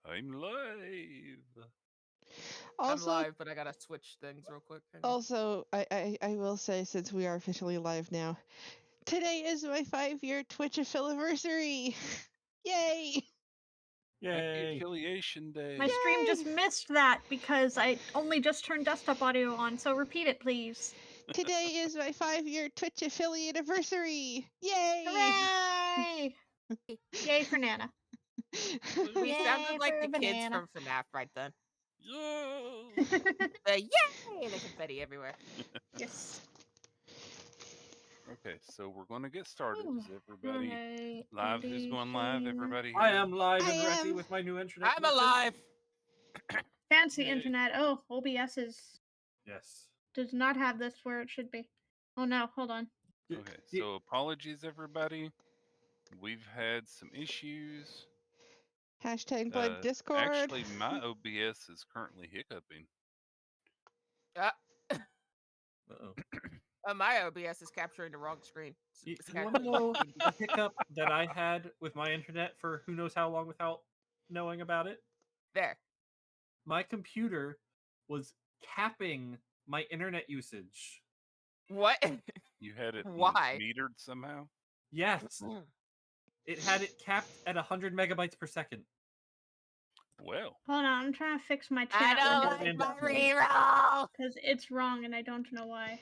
I'm live. I'm Also, live, but I gotta switch things real quick. Hang on. I will say, since we are officially live now, today is my 5-year Twitch anniversary. Yay! Happy Yay! Affiliation Day. My stream Yay! just missed that because I only just turned desktop audio on, so repeat it, please. Today is my 5-year Twitch affiliate anniversary. Yay! Hooray! Yay for Nana. We Yay sounded like for the a kids banana. from FNAF right then. Yo! Yay! And the confetti everywhere. Yes. Okay, so we're going to get started. Ooh, Is everybody alright, live? Who's going live? conditioner. Everybody I here? am live I and ready am. with my new internet. I'm connection. alive. Fancy Yay. internet. Oh, OBS Yes. does not have this where it should be. Oh no, hold on. Okay, so apologies, everybody. We've had some issues. Hashtag blood Discord. Actually, my OBS is currently hiccuping. Uh-oh. My OBS is capturing the wrong screen. You It's want to capturing know the a hiccup that I had with my internet for who knows how long without knowing about it? There. My computer was capping my internet usage. What? You had it Why? metered somehow? Yes. It had it capped at 100 megabytes per second. Well, Hold on, I'm trying to fix my I chat don't window like my reroll. because it's wrong and I don't know why.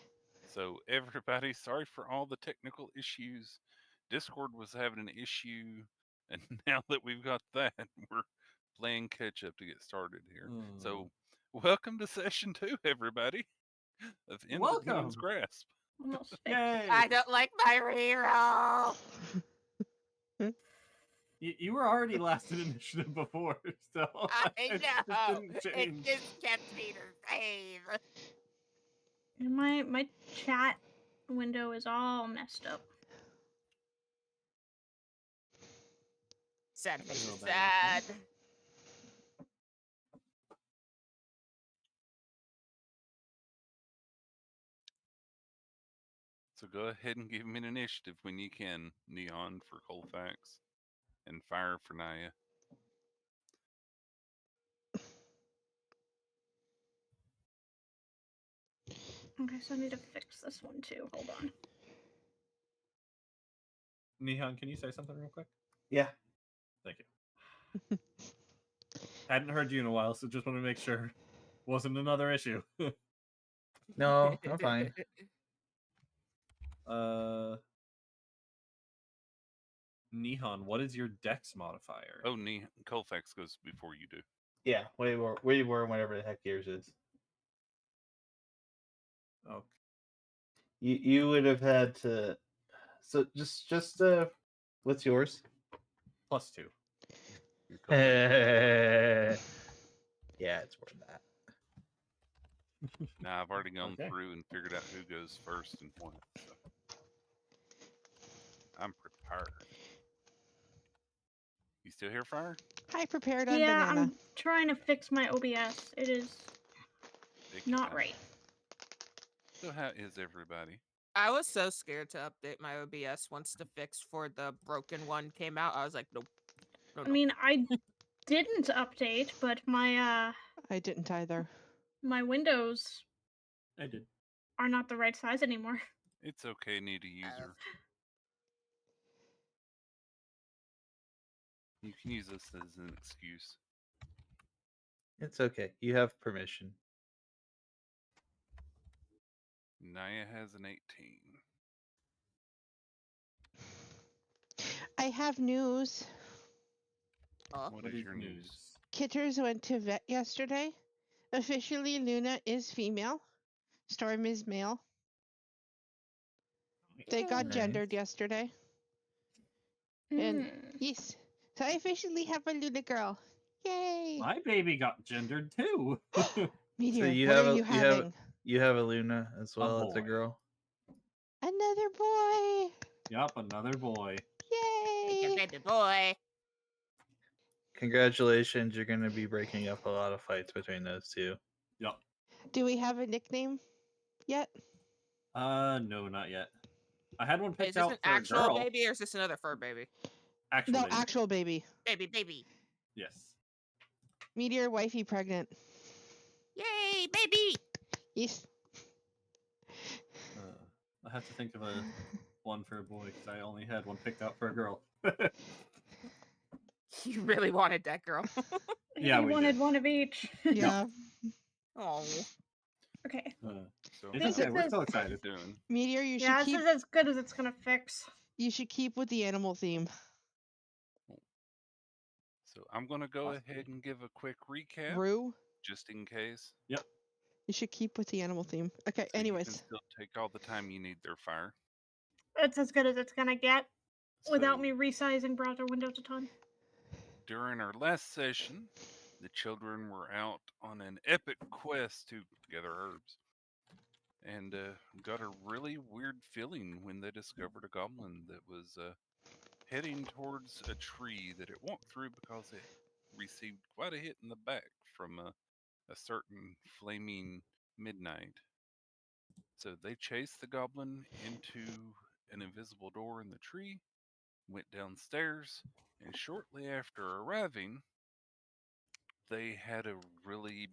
so everybody, sorry for all the technical issues. Discord was having an issue, and now that we've got that, we're playing catch up to get started here. So, welcome to session 2, everybody, of In the Demon's Welcome. Grasp. Almost fixed. Yay! I don't like my reroll. You were already last in initiative before, so I it know. didn't It change. just kept me the same. And my chat window is all messed up. Sad face. Feel better, Sad. So go ahead and give me an initiative when you can. Neon for Colfax, and Fire for Naya. Okay, so I need to fix this one too. Hold on. Nihon, can you say something real quick? Yeah. Thank you. Hadn't heard you in a while, so just want to make sure wasn't another issue. No, I'm fine. Nihon, what is your dex modifier? Oh, Colfax goes before you do. Yeah, we were whatever the heck yours is. Oh, You would have had to. So just what's yours? +2. Your Yeah, Colfax. it's more than that. Now I've already gone Okay. through and figured out who goes first and what. So I'm prepared. You still here, Fire? I prepared on Yeah, banana. I'm trying to fix my OBS. It is Take not time. right. So how is everybody? I was so scared to update my OBS once the fix for the broken one came out. I was like, nope. No, I mean, I didn't update, but my I didn't either. my windows I did. are not the right size anymore. It's okay, need a user. You can use this as an excuse. It's okay. You have permission. Naya has an 18. I have news. What is your news? Kitters went to vet yesterday. Officially, Luna is female. Storm is male. They got Nice. gendered yesterday. And Mm. yes, so I officially have a Luna girl. Yay! My baby got gendered too. Meteor, So you what have are a you having? you have a Luna as well as a boy. girl. Another boy! Yup, another boy. Make a Yay! baby boy. Congratulations, you're gonna be breaking up a lot of fights between those two. Yup. Do we have a nickname yet? No, not yet. I had one Is picked this out an for a actual girl. baby or is this another fur baby? Actual No, baby. actual baby. Baby. Yes. Meteor wifey pregnant. Yay, baby! Yes. I have to think of a one for a boy because I only had one picked out for a girl. You really wanted that girl. Yeah, he we wanted did. one of each. Yeah. Oh. Okay. So It's This okay. is We're a- still excited. doing. Meteor, you should Yeah, keep this is as good as it's gonna fix. you should keep with the animal theme. So I'm gonna go Possibly. ahead and give a quick recap, Rue, just in case. Yep. you should keep with the animal theme. Okay, So you can anyways. still take all the time you need there, Fire. It's as good as it's gonna get without So me resizing browser windows a ton. during our last session, the children were out on an epic quest to gather herbs, and got a really weird feeling when they discovered a goblin that was heading towards a tree that it walked through because it received quite a hit in the back from a certain flaming midnight. So they chased the goblin into an invisible door in the tree, went downstairs, and shortly after arriving, they had a really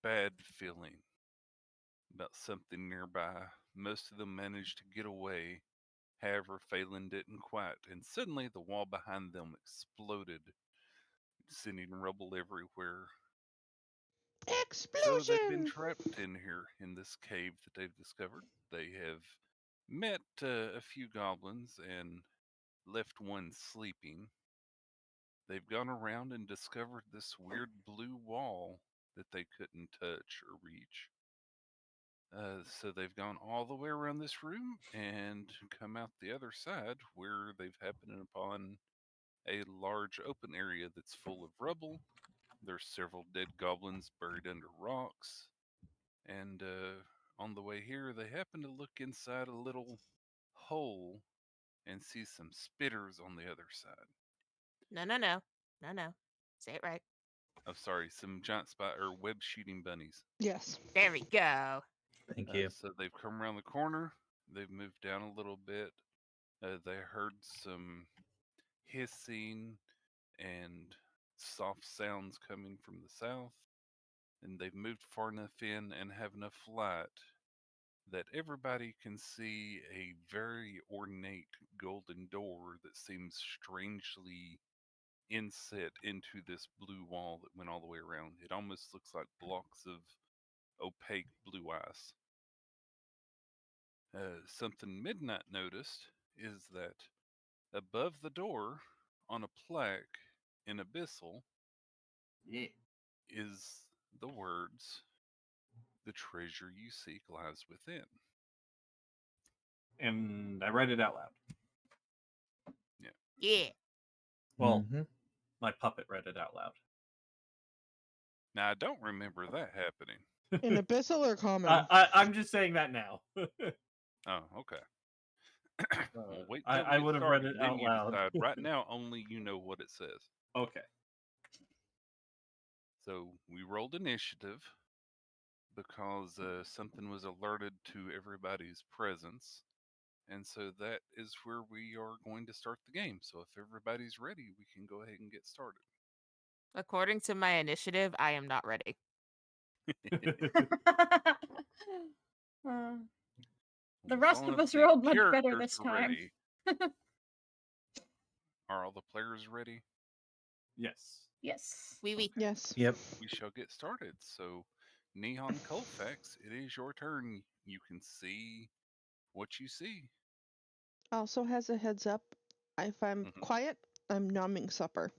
bad feeling about something nearby. Most of them managed to get away. However, Phelan didn't quite, and suddenly the wall behind them exploded, sending rubble everywhere. So they've been Explosion! trapped in here in this cave that they've discovered. They have met a few goblins and left one sleeping. They've gone around and discovered this weird blue wall that they couldn't touch or reach. So they've gone all the way around this room and come out the other side where they've happened upon a large open area that's full of rubble. There's several dead goblins buried under rocks. And on the way here, they happen to look inside a little hole and see some spitters on the other side. No, no, no. No, no. Say it right. Oh, sorry, some giant spot or web shooting bunnies. Yes. There we go. Thank you. So they've come around the corner. They've moved down a little bit. They heard some hissing and soft sounds coming from the south. And they've moved far enough in and have enough light that everybody can see a very ornate golden door that seems strangely inset into this blue wall that went all the way around. It almost looks like blocks of opaque blue ice. Something Midnight noticed is that above the door on a plaque in Abyssal Yeah. is the words, "The treasure you seek lies within." And I read it out loud. Yeah. Well, Mhm. my puppet read it out loud. Now, I don't remember that happening. In Abyssal or Common? I'm just saying that now. Oh, okay. Well, wait I- till we I get would have read started, it then out you loud. decide. Right now, only you know what it says. Okay. So we rolled initiative because something was alerted to everybody's presence. And so that is where we are going to start the game. So if everybody's ready, we can go ahead and get started. According to my initiative, I am not ready. The As rest long of as us the rolled much better characters this are time. ready. Are all the players ready? Yes. Yes. Oui. Yes. Yep. We shall get started. So, Neon Colfax, it is your turn. You can see what you see. Also has a heads up. If I'm Mhm. quiet, I'm nomming supper.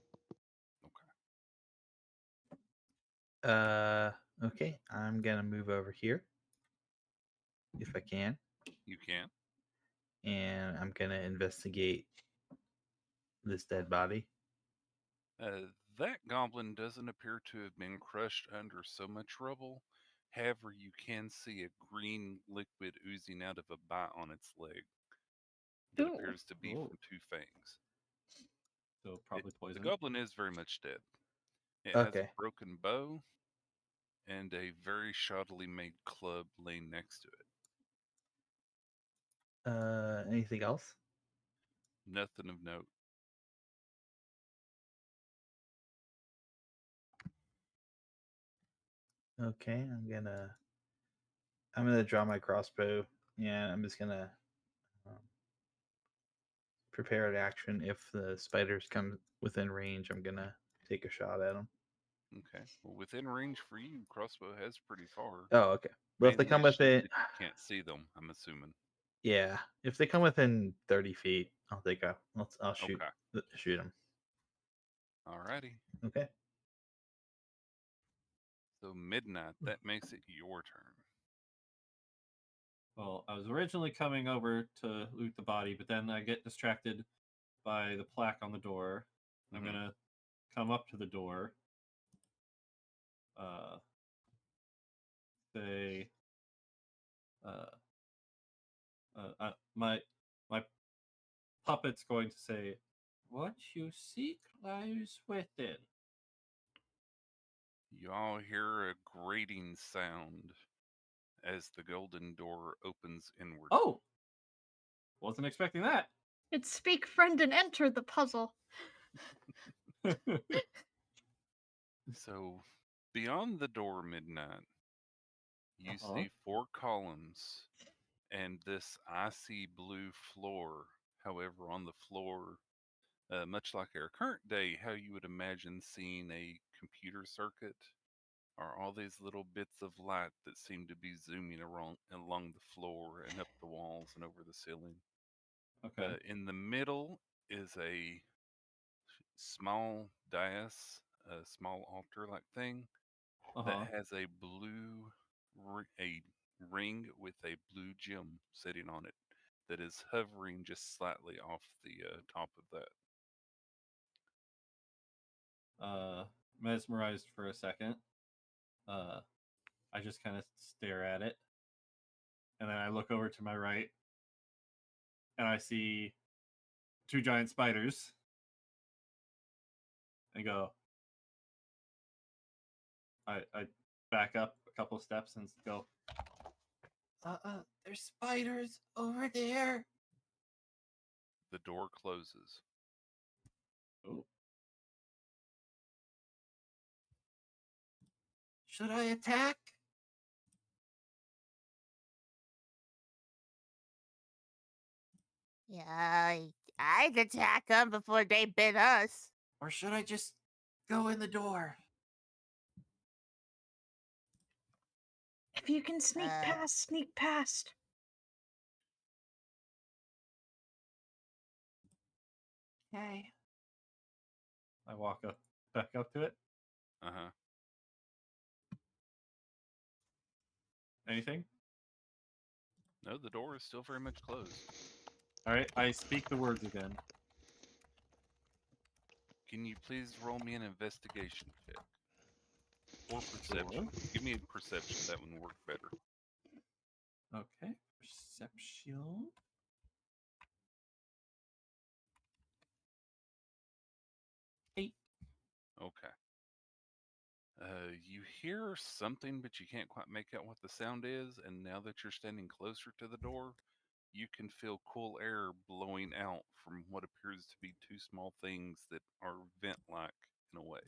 Okay. I'm gonna move over here if I can, You can. and I'm gonna investigate this dead body. That goblin doesn't appear to have been crushed under so much rubble. However, you can see a green liquid oozing out of a bite on its leg that Ooh. appears to be Ooh. from two fangs. So probably The poison. goblin is very much dead. It has a Okay. broken bow and a very shoddily made club laying next to it. Anything else? Nothing of note. Okay, I'm gonna draw my crossbow. Yeah, I'm just gonna um, prepare an action. If the spiders come within range, I'm gonna take a shot at them. Okay. Well, within range for you, crossbow has pretty far. Oh, okay. Well, if they Mainly come it's just within, that you can't see them, I'm assuming. yeah, if they come within 30 feet, I'll shoot Okay. shoot them. Alrighty. Okay. So midnight, that makes it your turn. Well, I was originally coming over to loot the body, but then I get distracted by the plaque on the door. I'm Mhm. gonna come up to the door. Say, my puppet's going to say, "What you seek lies within." You all hear a grating sound as the golden door opens inward. Oh, wasn't expecting that. It's speak friend and enter the puzzle. So, beyond the door, midnight, you see 4 columns and this icy blue floor. However, on the floor, much like our current day, how you would imagine seeing a computer circuit, are all these little bits of light that seem to be zooming along the floor and up the walls and over the ceiling. Okay. In the middle is a small dais, a small altar-like thing that has a a ring with a blue gem sitting on it that is hovering just slightly off the top of that. Mesmerized for a second. I just kind of stare at it, and then I look over to my right, and I see 2 giant spiders, and go. I back up a couple steps and go. There's spiders over there. The door closes. Oh. Should I attack? Yeah, I'd attack them before they bit us. Or should I just go in the door? If you can sneak Uh. past, sneak past. Okay. I walk back up to it. Uh huh. Anything? No, the door is still very much closed. All right. I speak the words again. Can you please roll me an investigation check? Or perception. Sure. Give me a perception. That one work better. Okay. Perception. 8. Okay. You hear something, but you can't quite make out what the sound is. And now that you're standing closer to the door, you can feel cool air blowing out from what appears to be 2 small things that are vent-like in a way.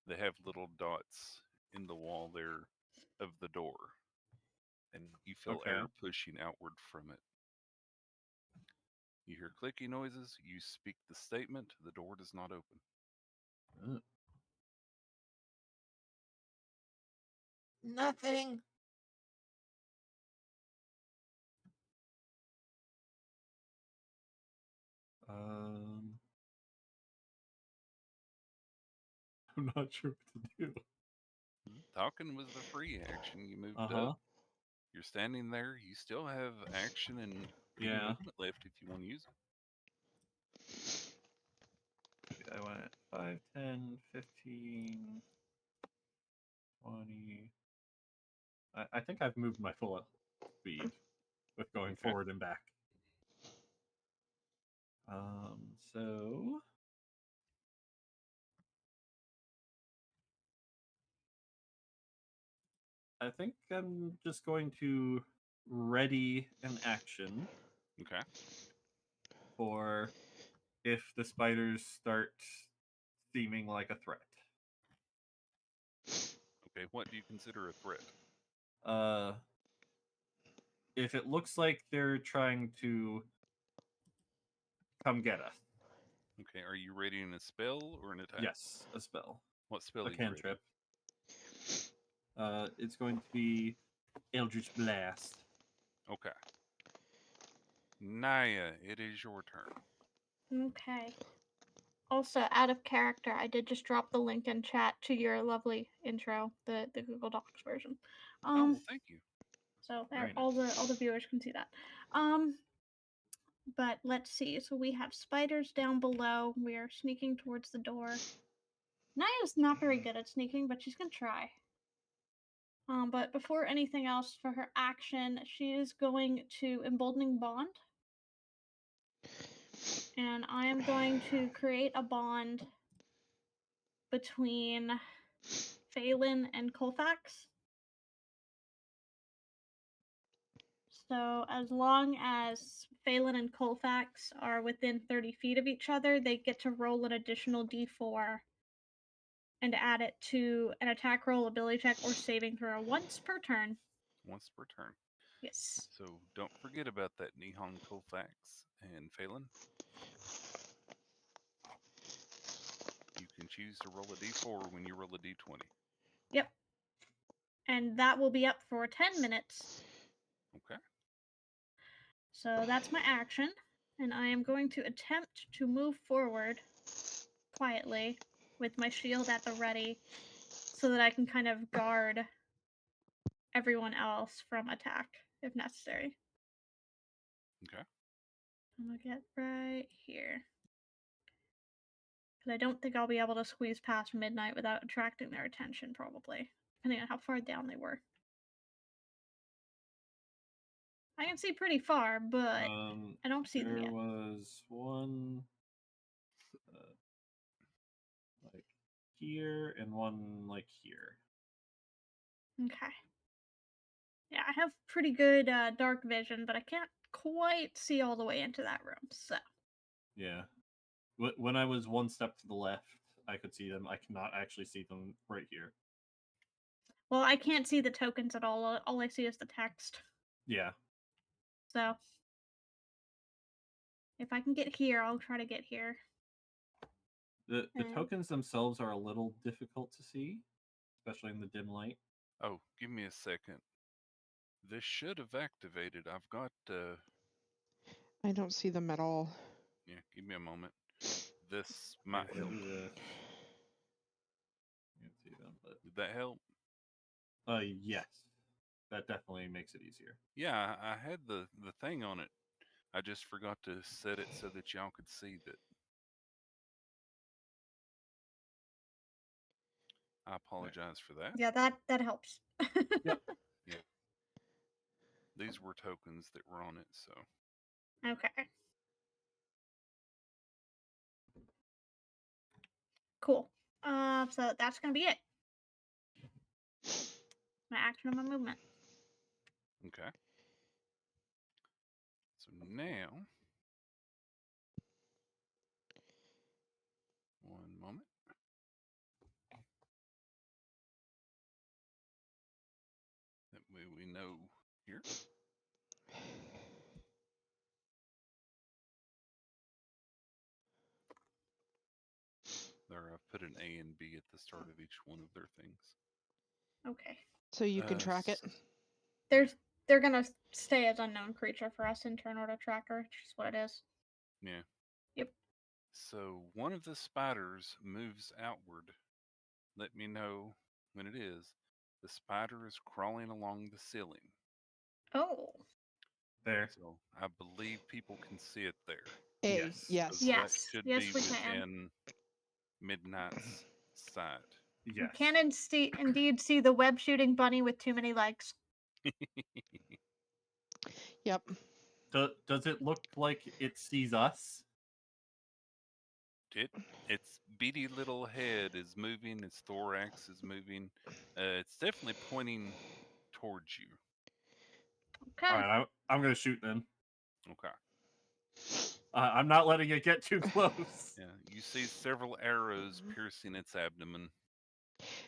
They have little dots in the wall there of the door, and you feel Okay. air pushing outward from it. You hear clicky noises. You speak the statement. The door does not open. Nothing. I'm not sure what to do. Talking was the free action. You moved up. You're standing there. You still have action and any movement left if you want to use it. I went 5, 10, 15, 20. I think I've moved my full speed with going forward and back. So I think I'm just going to ready an action. Okay. For if the spiders start seeming like a threat. Okay, what do you consider a threat? If it looks like they're trying to come get us. Okay, are you readying a spell or an attack? Yes, a spell. What spell A are you ready? cantrip. It's going to be Eldritch Blast. Okay. Naya, it is your turn. Okay. Also, out of character, I did just drop the link in chat to your lovely intro, the Google Docs version. Oh, well, thank you. So there, Very all the viewers can see that. But let's see. So we have spiders down below. We are sneaking towards the door. Naya's not very good at sneaking, but she's gonna try. But before anything else, for her action, she is going to Emboldening Bond. And I am going to create a bond between Phelan and Colfax. So as long as Phelan and Colfax are within 30 feet of each other, they get to roll an additional d4 and add it to an attack roll, ability check, or saving throw once per turn. Once per turn. Yes. So don't forget about that Nihon Colfax and Phelan. You can choose to roll a d4 when you roll a d20. Yep. And that will be up for 10 minutes. Okay. So that's my action. And I am going to attempt to move forward quietly with my shield at the ready so that I can kind of guard everyone else from attack if necessary. Okay. I'm gonna get right here. Because I don't think I'll be able to squeeze past midnight without attracting their attention, probably. Depending on how far down they were. I can see pretty far, but I don't see them There yet. was one like here and one like here. Okay. Yeah, I have pretty good dark vision, but I can't quite see all the way into that room, so. Yeah. When I was one step to the left, I could see them. I cannot actually see them right here. Well, I can't see the tokens at all. All I see is the text. Yeah. So. If I can get here, I'll try to get here. The tokens themselves are a little difficult to see, especially in the dim light. Oh, give me a second. This should have activated. I've got, I don't see them at all. yeah, give me a moment. This might If I help. do this, you can see them, but Did that help? yes, that definitely makes it easier. Yeah, I had the thing on it. I just forgot to set it so that y'all could see that. I apologize for that. Yeah, that helps. Yep. Yeah. These were tokens that were on it, so. Okay. Cool. So that's gonna be it. My action and my movement. Okay. So now, one moment. That way we know here. There, I've put an A and B at the start of each one of their things. Okay. So you can track it. They're gonna stay as unknown creature for us in turn order tracker, which is what it is. Yeah. Yep. So one of the spiders moves outward. Let me know when it is. The spider is crawling along the ceiling. Oh. There. So I believe people can see it there. A, Yes. yes. So that should Yes, be we can. within Midnight's sight. You Yes. can indeed see the web shooting bunny with too many legs. Yep. Does it look like it sees us? Its beady little head is moving. Its thorax is moving. It's definitely pointing towards you. Okay. All right, I'm gonna shoot then. Okay. I'm not letting it get too close. Yeah, you see several arrows piercing its abdomen.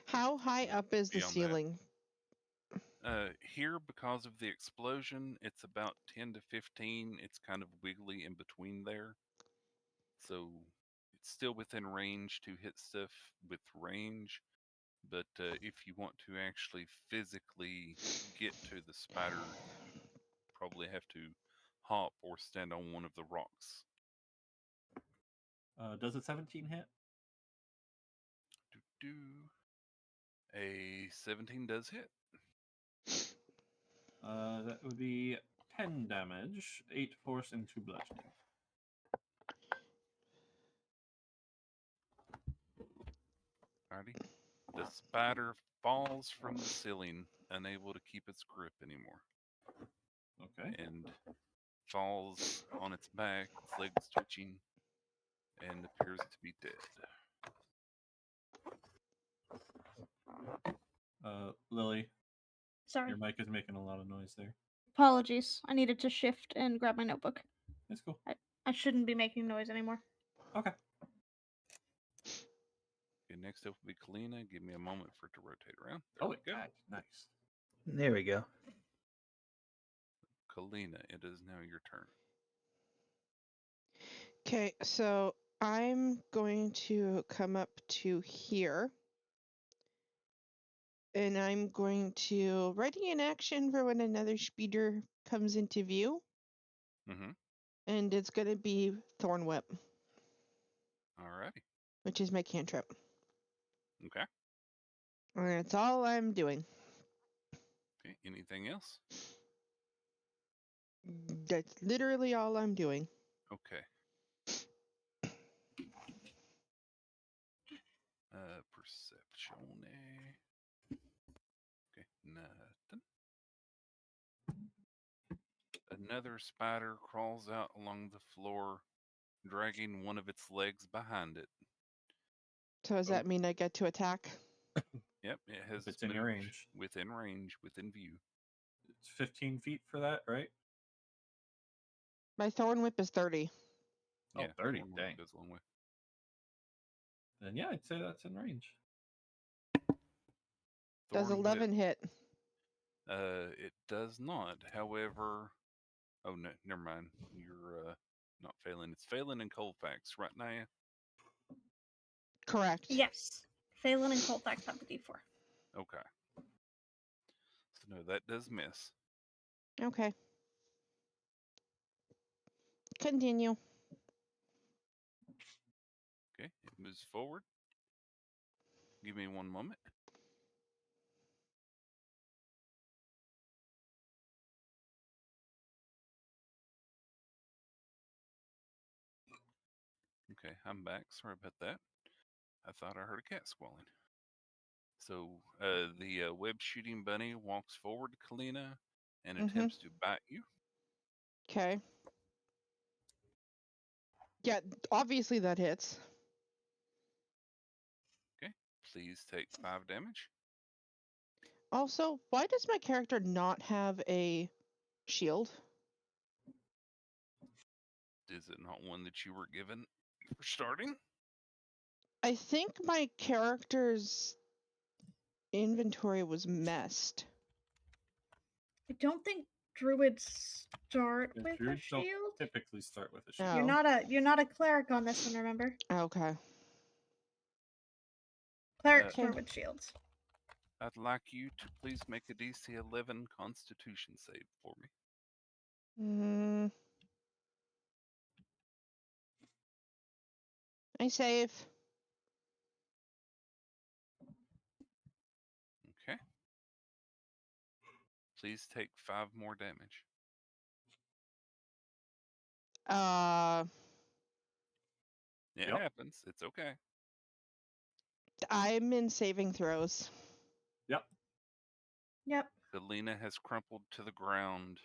How high But up is the beyond that, ceiling? here, because of the explosion, it's about 10 to 15. It's kind of wiggly in between there. So it's still within range to hit stuff with range. But if you want to actually physically get to the spider, you probably have to hop or stand on one of the rocks. Does a 17 hit? Do a 17 does hit. That would be 10 damage, 8 force, and 2 bludgeoning. Alrighty. The spider falls from the ceiling, unable to keep its grip anymore, Okay. and falls on its back, its legs twitching, and appears to be dead. Lily, Sorry. your mic is making a lot of noise there. Apologies. I needed to shift and grab my notebook. That's cool. I shouldn't be making noise anymore. Okay. Okay, next up will be Kalina. Give me a moment for it to rotate around. There Oh, we it go. died. Nice. There we go. Kalina, it is now your turn. Okay, so I'm going to come up to here. And I'm going to ready in action for when another speeder comes into view. Mm-hmm. And it's going to be Thorn Whip, Alrighty. which is my cantrip. Okay. And that's all I'm doing. Okay. Anything else? That's literally all I'm doing. Okay. Perception. Okay, nothing. Another spider crawls out along the floor, dragging one of its legs behind it. So does that mean I get to attack? Yep, it has It's in your moved range. within range, within view. It's 15 feet for that, right? My Thorn Whip is 30. Oh, Yeah, 30, Thorn Whip dang. goes a long way. Then yeah, I'd say that's in range. Does Thorn 11 hit? It does not. However, oh no, never mind. You're not failing. It's failing in Colfax right now. Correct. Yes. Phelan and Colfax have the D4. Okay. So no, that does miss. Okay. Continue. Okay, it moves forward. Give me one moment. Okay, I'm back. Sorry about that. I thought I heard a cat squalling. So the web shooting bunny walks forward to Kalina and attempts to bite you. Okay. Yeah, obviously that hits. Okay, please take 5 damage. Also, why does my character not have a shield? Is it not one that you were given for starting? I think my character's inventory was messed. I don't think druids start Yeah, with a druids don't shield. typically start with a shield. Oh. You're not a cleric on this one, remember? Okay. Clerics Okay. were with shields. I'd like you to please make a DC 11 Constitution save for me. I save. Okay. Please take 5 more damage. It Yep. happens. It's okay. I'm in saving throws. Yep. Yep. Kalina has crumpled to the ground.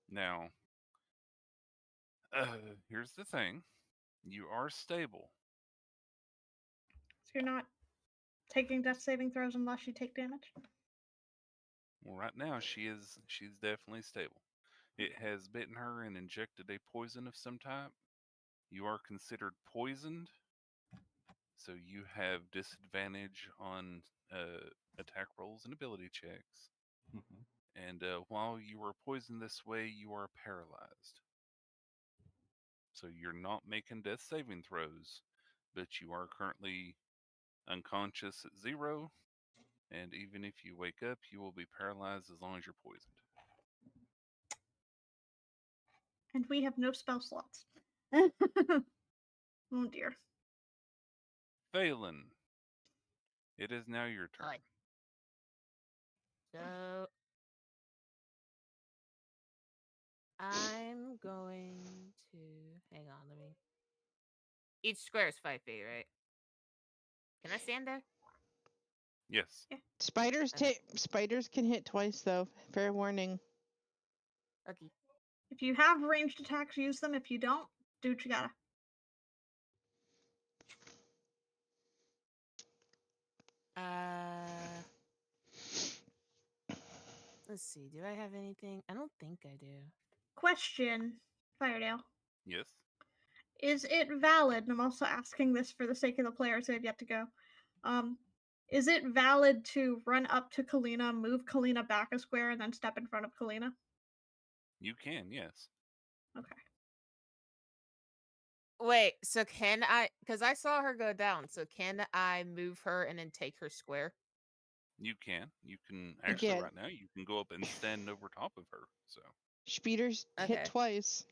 Now, here's the thing. You are stable. So you're not taking death saving throws unless you take damage? Well, right now she's definitely stable. It has bitten her and injected a poison of some type. You are considered poisoned, So you have disadvantage on attack rolls and ability checks. Mhm. And while you are poisoned this way, you are paralyzed. So you're not making death saving throws, but you are currently unconscious at 0. And even if you wake up, you will be paralyzed as long as you're poisoned. And we have no spell slots. Oh dear. Phelan, it is now your turn. Alright. So I'm going to hang on. Let me. Each square is 5 feet, right? Can I stand there? Yes. Spiders Okay. spiders can hit twice though. Fair warning. Okay. If you have ranged attacks, use them. If you don't, do what you gotta. Let's see. Do I have anything? I don't think I do. Question, Firedale. Yes. Is it valid? And I'm also asking this for the sake of the players who have yet to go. Is it valid to run up to Kalina, move Kalina back a square, and then step in front of Kalina? You can, yes. Okay. Wait, so can I? Because I saw her go down. So can I move her and then take her square? You can. You can actually Again. right now you can go up and stand over top of her. So Spiders hit Okay. twice.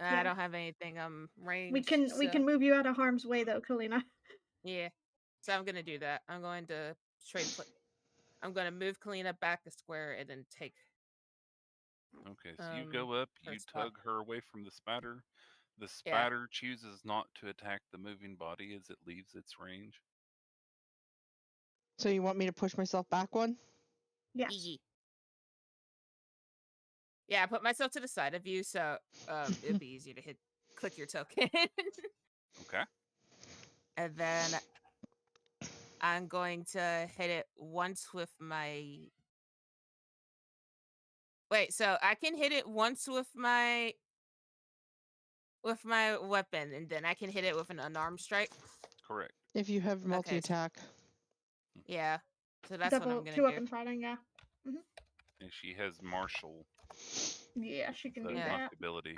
I Yeah. don't have anything ranged. We can move you out of harm's way though, Kalina. Yeah. So I'm gonna do that. I'm going to I'm gonna move Kalina back a square and then take. okay, so you go up, her you spot. tug her away from the spider. The Yeah. spider chooses not to attack the moving body as it leaves its range. So you want me to push myself back one? Yes. Yee. Yeah, I put myself to the side of you, so it'd be easier to click your token. Okay. And then I'm going to hit it once with my. Wait, so I can hit it once with my weapon, and then I can hit it with an unarmed strike. Correct. If you have multi attack. Yeah. So that's what I'm Double gonna two do. weapon fighting, yeah. And she has martial Yeah, she can do Yeah. that. ability.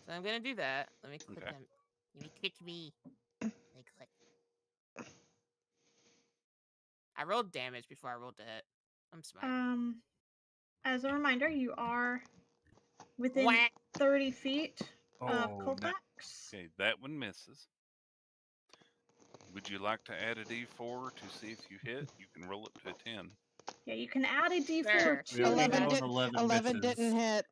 So I'm gonna do that. Let me click Okay. him. Let me click me. Let me click. I rolled damage before I rolled the hit. I'm smart. As a reminder, you are within Whack. 30 feet of Oh, Colfax. Okay, that one misses. Would you like to add a d4 to see if you hit? You can roll up to a 10. Yeah, you can add a d4 Sure. to We already that. know an 11 11 misses. didn't hit.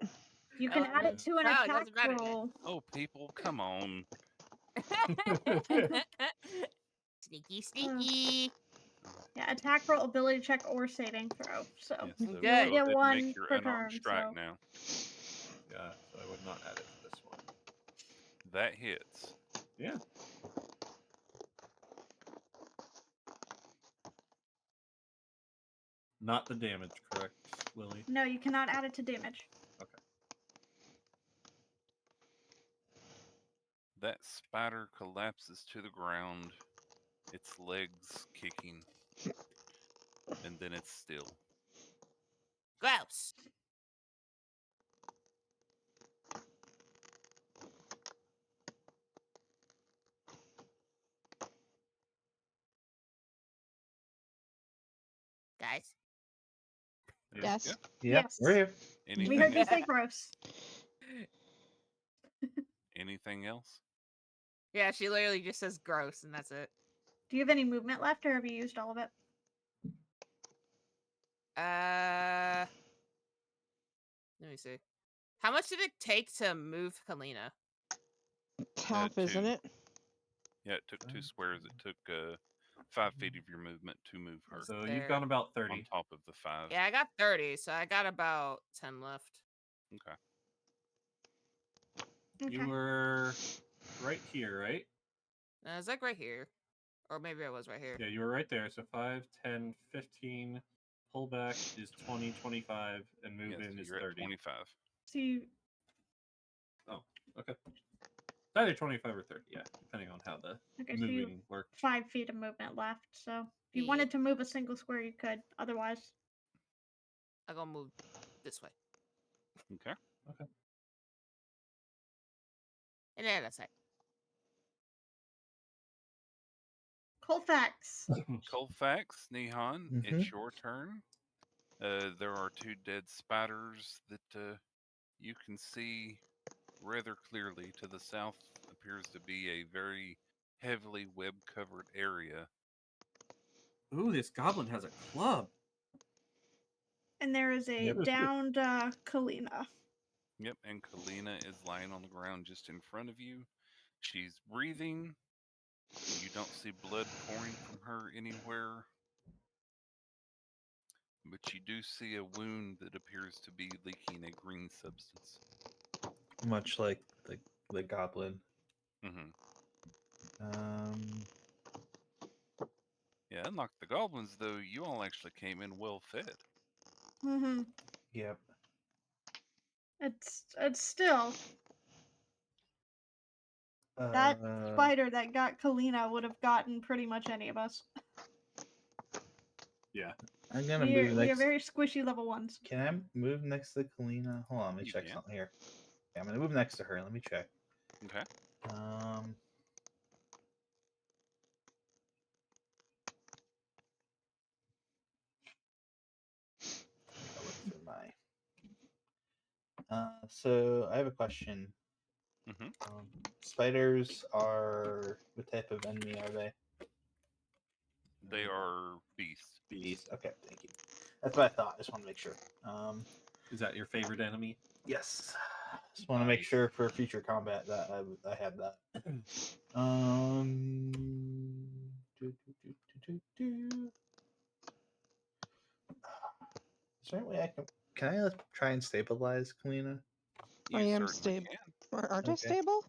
You can add it to an Oh, it attack doesn't matter then. roll. Oh, people, come on. Sneaky, sneaky. Yeah, attack roll, ability check, or saving throw. So Yes, you so Good. go only get ahead and one make your per unarmed turn. strike So now. Yeah, so I would not add it to this one. That hits. Yeah. Not the damage, correct, Lily? no, you cannot add it to damage. Okay. That spider collapses to the ground, its legs kicking, and then it's still. Gross. Guys. Yes. Yeah. Yep, Yes. we're here. We Anything heard you else? say gross. Anything else? Yeah, she literally just says gross, and that's it. Do you have any movement left, or have you used all of it? Let me see. How much did it take to move Kalina? Half, isn't 2. it? Yeah, it took 2 squares. It took 5 feet of your movement to move her So There. you've gone about on 30. top of the 5. Yeah, I got 30, so I got about 10 left. Okay. Okay. You were right here, right? I was like right here. Or maybe I was right here. Yeah, you were right there. So 5, 10, 15. Pull back is 20, 25, and move Yes, in is you're at 30. 25. So you Oh, okay. either 25 or 30, yeah, depending on how the Okay, so you moving works. 5 feet of movement left. So if you Yeah. wanted to move a single square, you could. Otherwise, I'm gonna move this way. Okay. And then that's it. Colfax. Colfax, Nihon, Mhm. it's your turn. There are 2 dead spiders that you can see rather clearly. To the south appears to be a very heavily web-covered area. Ooh, this goblin has a club. And there is a Yep. downed Kalina. Yep, and Kalina is lying on the ground just in front of you. She's breathing. You don't see blood pouring from her anywhere, but you do see a wound that appears to be leaking a green substance. Much like the goblin. Hmm. Um, Yeah, unlike the goblins, though, you all actually came in well fed. Mm-hmm. yep. It's still that Uh, spider that got Kalina would have gotten pretty much any of us. Yeah. I'm gonna We move are next. very squishy level 1s. Can I move next to Kalina? Hold on, let me You check can. something here. Yeah, I'm gonna move next to her. Let me check. Okay. Um, I'll look through my. So I have a question. Hmm. Spiders are what type of enemy are they? They are beasts. Bees. Okay, thank you. That's what I thought. I just want to make sure. Is that your favorite enemy? Yes. Just want to make Nice. sure for future combat that I have that. Um. Do. Is there any way I can I try and stabilize Kalina? You I am certainly stable. can. Aren't I Okay. stable?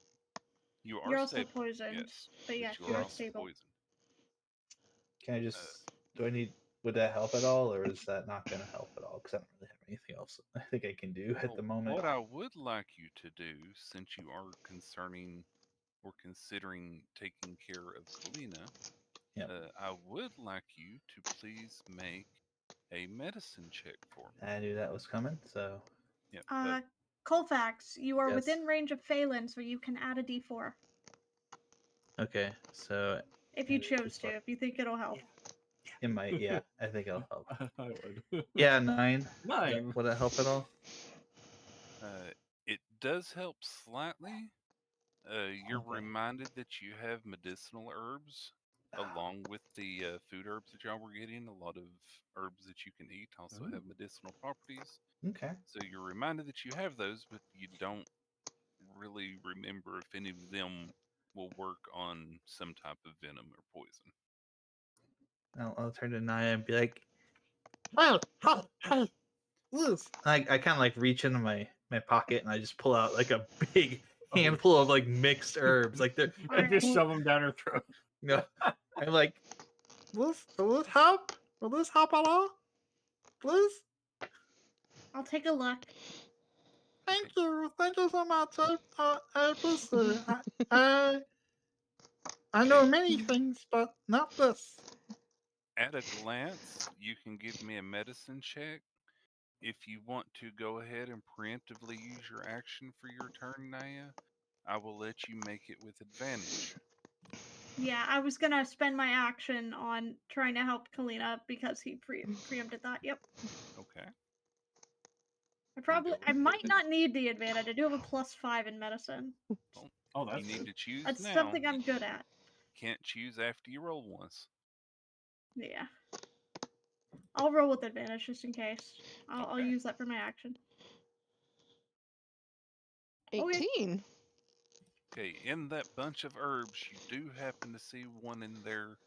You are You're also stable, poisoned, yes, but yes, you you are are Yes. also stable. poisoned. Can I just? Do I need? Would that help at all, or is that not going to help at all? Because I don't really have anything else I think I can do at Well, the moment. what I would like you to do, since you are considering taking care of Kalina, Yep. I would like you to please make a medicine check for me. I knew that was coming, so Yep. Colfax, you are Yes. within range of Phelan, so you can add a d4 okay. So if you add a chose to, d4. if you think it'll help. It might, yeah. I think it'll help. I would. Yeah, 9. 9. Would it help at all? It does help slightly. You're Okay. reminded that you have medicinal herbs along with the food herbs that y'all were getting. A lot of herbs that you can eat also have Ooh. medicinal properties. Okay. So you're reminded that you have those, but you don't really remember if any of them will work on some type of venom or poison. I'll turn to Naya and be like, "Well, hey, Liz." I kind of like reach into my pocket and I just pull out like a big handful of like mixed herbs. Like they're And just Alright. shove them down her throat. you know, I'm like, will this help? Will this help at all? Please? I'll take a look. Thank you so much. I appreciate it. I know Okay. many things, but not this. At a glance, you can give me a medicine check. If you want to go ahead and preemptively use your action for your turn, Naya, I will let you make it with advantage. Yeah, I was gonna spend my action on trying to help Kalina because he preempted that. Yep. Okay. I might not need the advantage. I do have a +5 in medicine. Well, Oh, you that's need good. to choose That's now. something I'm good at. Can't choose after you roll once. Yeah. I'll roll with advantage just in case. I'll Okay. use that for my action. Okay. 18. Okay, in that bunch of herbs, you do happen to see one in there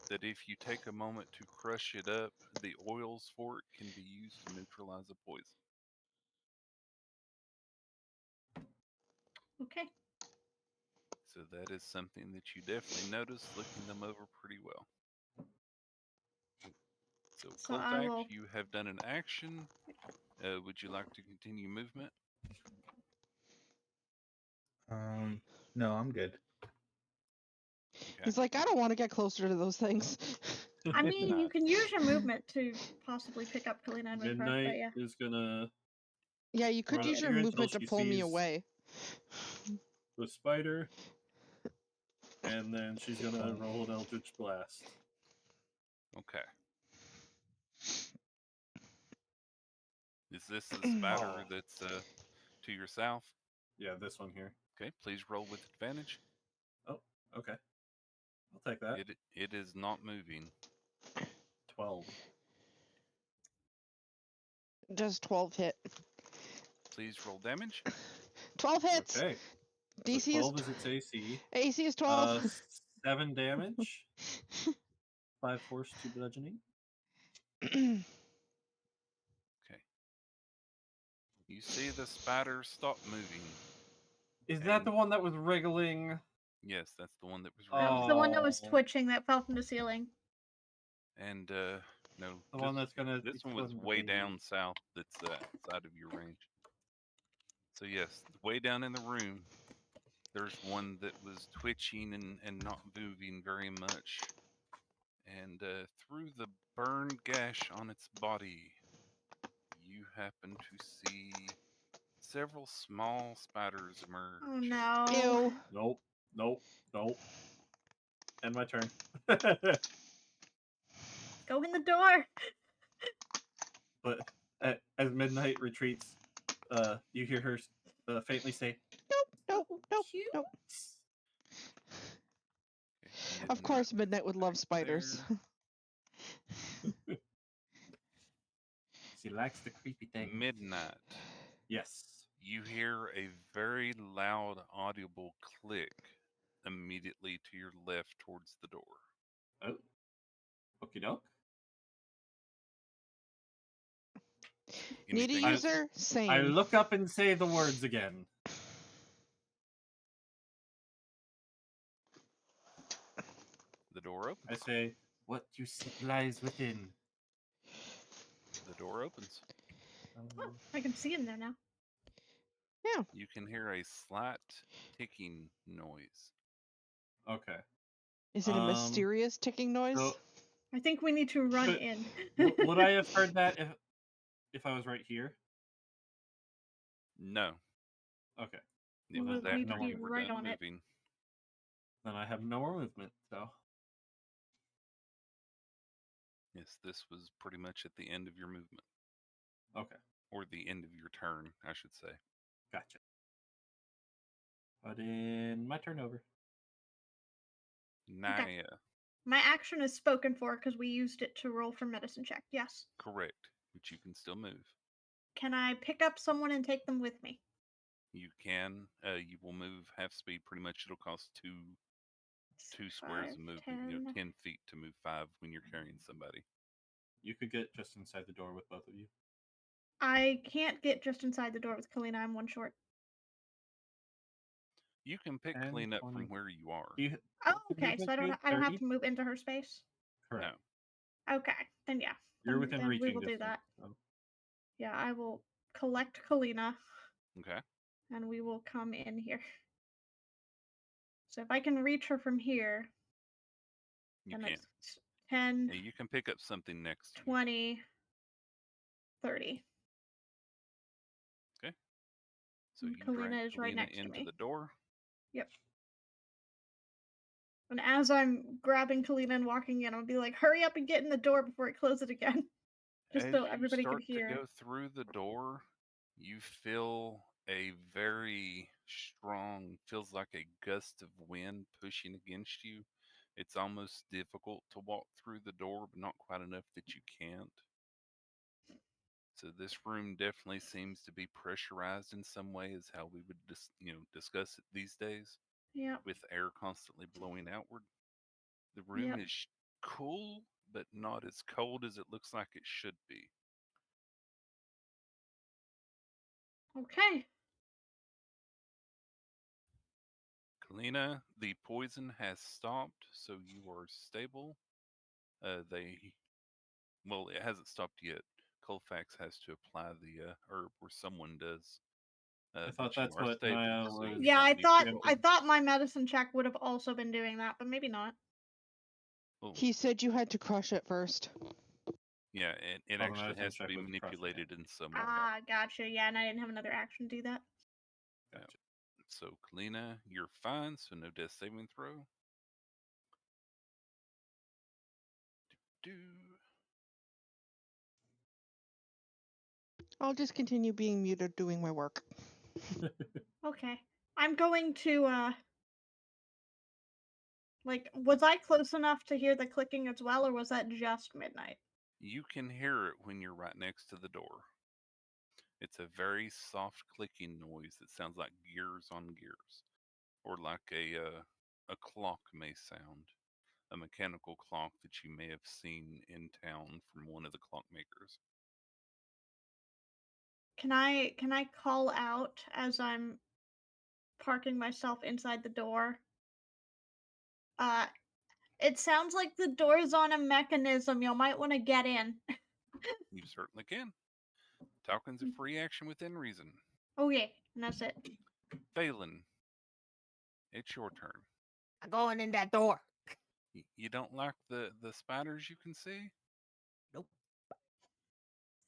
that if you take a moment to crush it up, the oils for it can be used to neutralize a poison. Okay. So that is something that you definitely notice looking them over pretty well. So, So I Colfax, will. you have done an action. Would you like to continue movement? No, I'm good. Okay. He's like, I don't want to get closer to those things. I mean, you Midnight. can use your movement to possibly pick up Kalina and move her, Midnight but yeah. is gonna Yeah, you could run use up your here until movement to she pull me sees away. the spider, and then she's gonna roll an Eldritch Blast. Okay. Is this the spider Oh. that's to your south? Yeah, this one here. Okay, please roll with advantage. Oh, okay. I'll take that. It is not moving. 12. Does 12 hit? Please roll damage. 12 hits. Okay. So DC 12 is is its AC. AC is 12. 7 damage. 5 force, 2 bludgeoning. Okay. You see the spider stop moving. Is that the one that was wriggling? Yes, that's the one that was That was the one that was Oh. twitching that fell from the ceiling. And no, The one that's gonna this each one was one way baby. down south. That's outside of your range. So yes, way down in the room, there's one that was twitching and not moving very much. And through the burn gash on its body, you happen to see several small spiders emerge. Oh no. Ew. Nope. Nope. Nope. End my turn. Go in the door. But as Midnight retreats, you hear her faintly say, Nope, nope, Cute. nope. Okay, Of course, Midnight Midnight would love spiders. she likes the creepy thing. Midnight. Yes. You hear a very loud, audible click immediately to your left towards the door. Oh. Okie doke. Need a Anything else? user? Same. I look up and say the words again. The door opens. I say, what you seek lies within. The door opens. Oh, I can see him there now. You can hear a slight ticking noise. Okay. Is it a mysterious ticking noise? So, I think we need to run But- in. would I have heard that if I was right here? No, Okay. it Well, was we after need to be you were right done on it. moving. Then I have no more movement, so. Yes, this was pretty much at the end of your movement, Okay. or the end of your turn, I should say. Gotcha. But in my turn over. Naya, My action is spoken for because we used it to roll for medicine check. Yes. correct, but you can still move. Can I pick up someone and take them with me? You can. You will move half speed. Pretty much, it'll cost two squares 5, of movement. 10. 10 feet to move 5 when you're carrying somebody. You could get just inside the door with both of you. I can't get just inside the door with Kalina. I'm one short. You can pick 10, clean up 20. from where you are. You, Oh, what's your okay. So movement I don't. speed? I don't have 30? to move into her space. Correct. No. Okay. Then yeah. You're then- within then reaching we will distance. do that. So. Yeah, I will collect Kalina Okay. and we will come in here. So if I can reach her from here, You then can. it's 10, Yeah, you can pick up something next to you. 20, 30. So And you Kalina drag is right Kalina next to into me. the door. Yep. And as I'm grabbing Kalina and walking in, I'll be like, hurry up and get in the door before it closes again. Just As so you everybody can start hear. to go through the door, you feel a very strong, feels like a gust of wind pushing against you. It's almost difficult to walk through the door, but not quite enough that you can't. So this room definitely seems to be pressurized in some way, is how we would discuss it these days, Yep. with air constantly blowing outward. The room Yep. is cool, but not as cold as it looks like it should be. Okay. Kalina, the poison has stopped, so you are stable. Well, it hasn't stopped yet. Colfax has to apply the herb, or someone does. I thought but you that's are what stable, Naya so you was. Yeah, don't I need thought to. I thought my medicine check would have also been doing that, but maybe not. Oh, He said you had to crush it first. yeah, it Oh, the actually medicine has to check be was across the manipulated in some way. Ah, gotcha. Yeah, and I didn't have another action to do that. Gotcha. So, Kalina, you're fine, so no death saving throw. Do. I'll just continue being muted doing my work. Okay. I'm going to was I close enough to hear the clicking as well, or was that just midnight? You can hear it when you're right next to the door. It's a very soft clicking noise that sounds like gears on gears, or like a clock may sound, a mechanical clock that you may have seen in town from one of the clockmakers. Can I call out as I'm parking myself inside the door? It sounds like the door's on a mechanism. You might want to get in. You certainly can. Talking's a free action within reason. Oh yeah, and that's it. Phelan, it's your turn. I'm going in that door. You don't like the spiders you can see? Nope.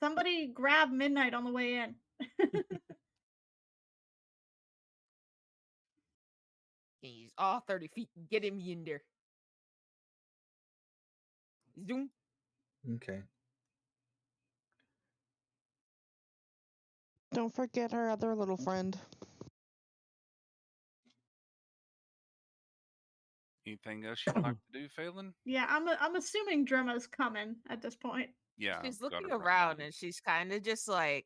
Somebody grab midnight on the way in. He's all 30 feet. Get him in there. Zoom. Okay. Don't forget our other little friend. Anything else you'd like to do, Phelan? Yeah, I'm assuming Dremma's coming at this point. Yeah, She's I've got looking her right around behind you. and she's kind of just like,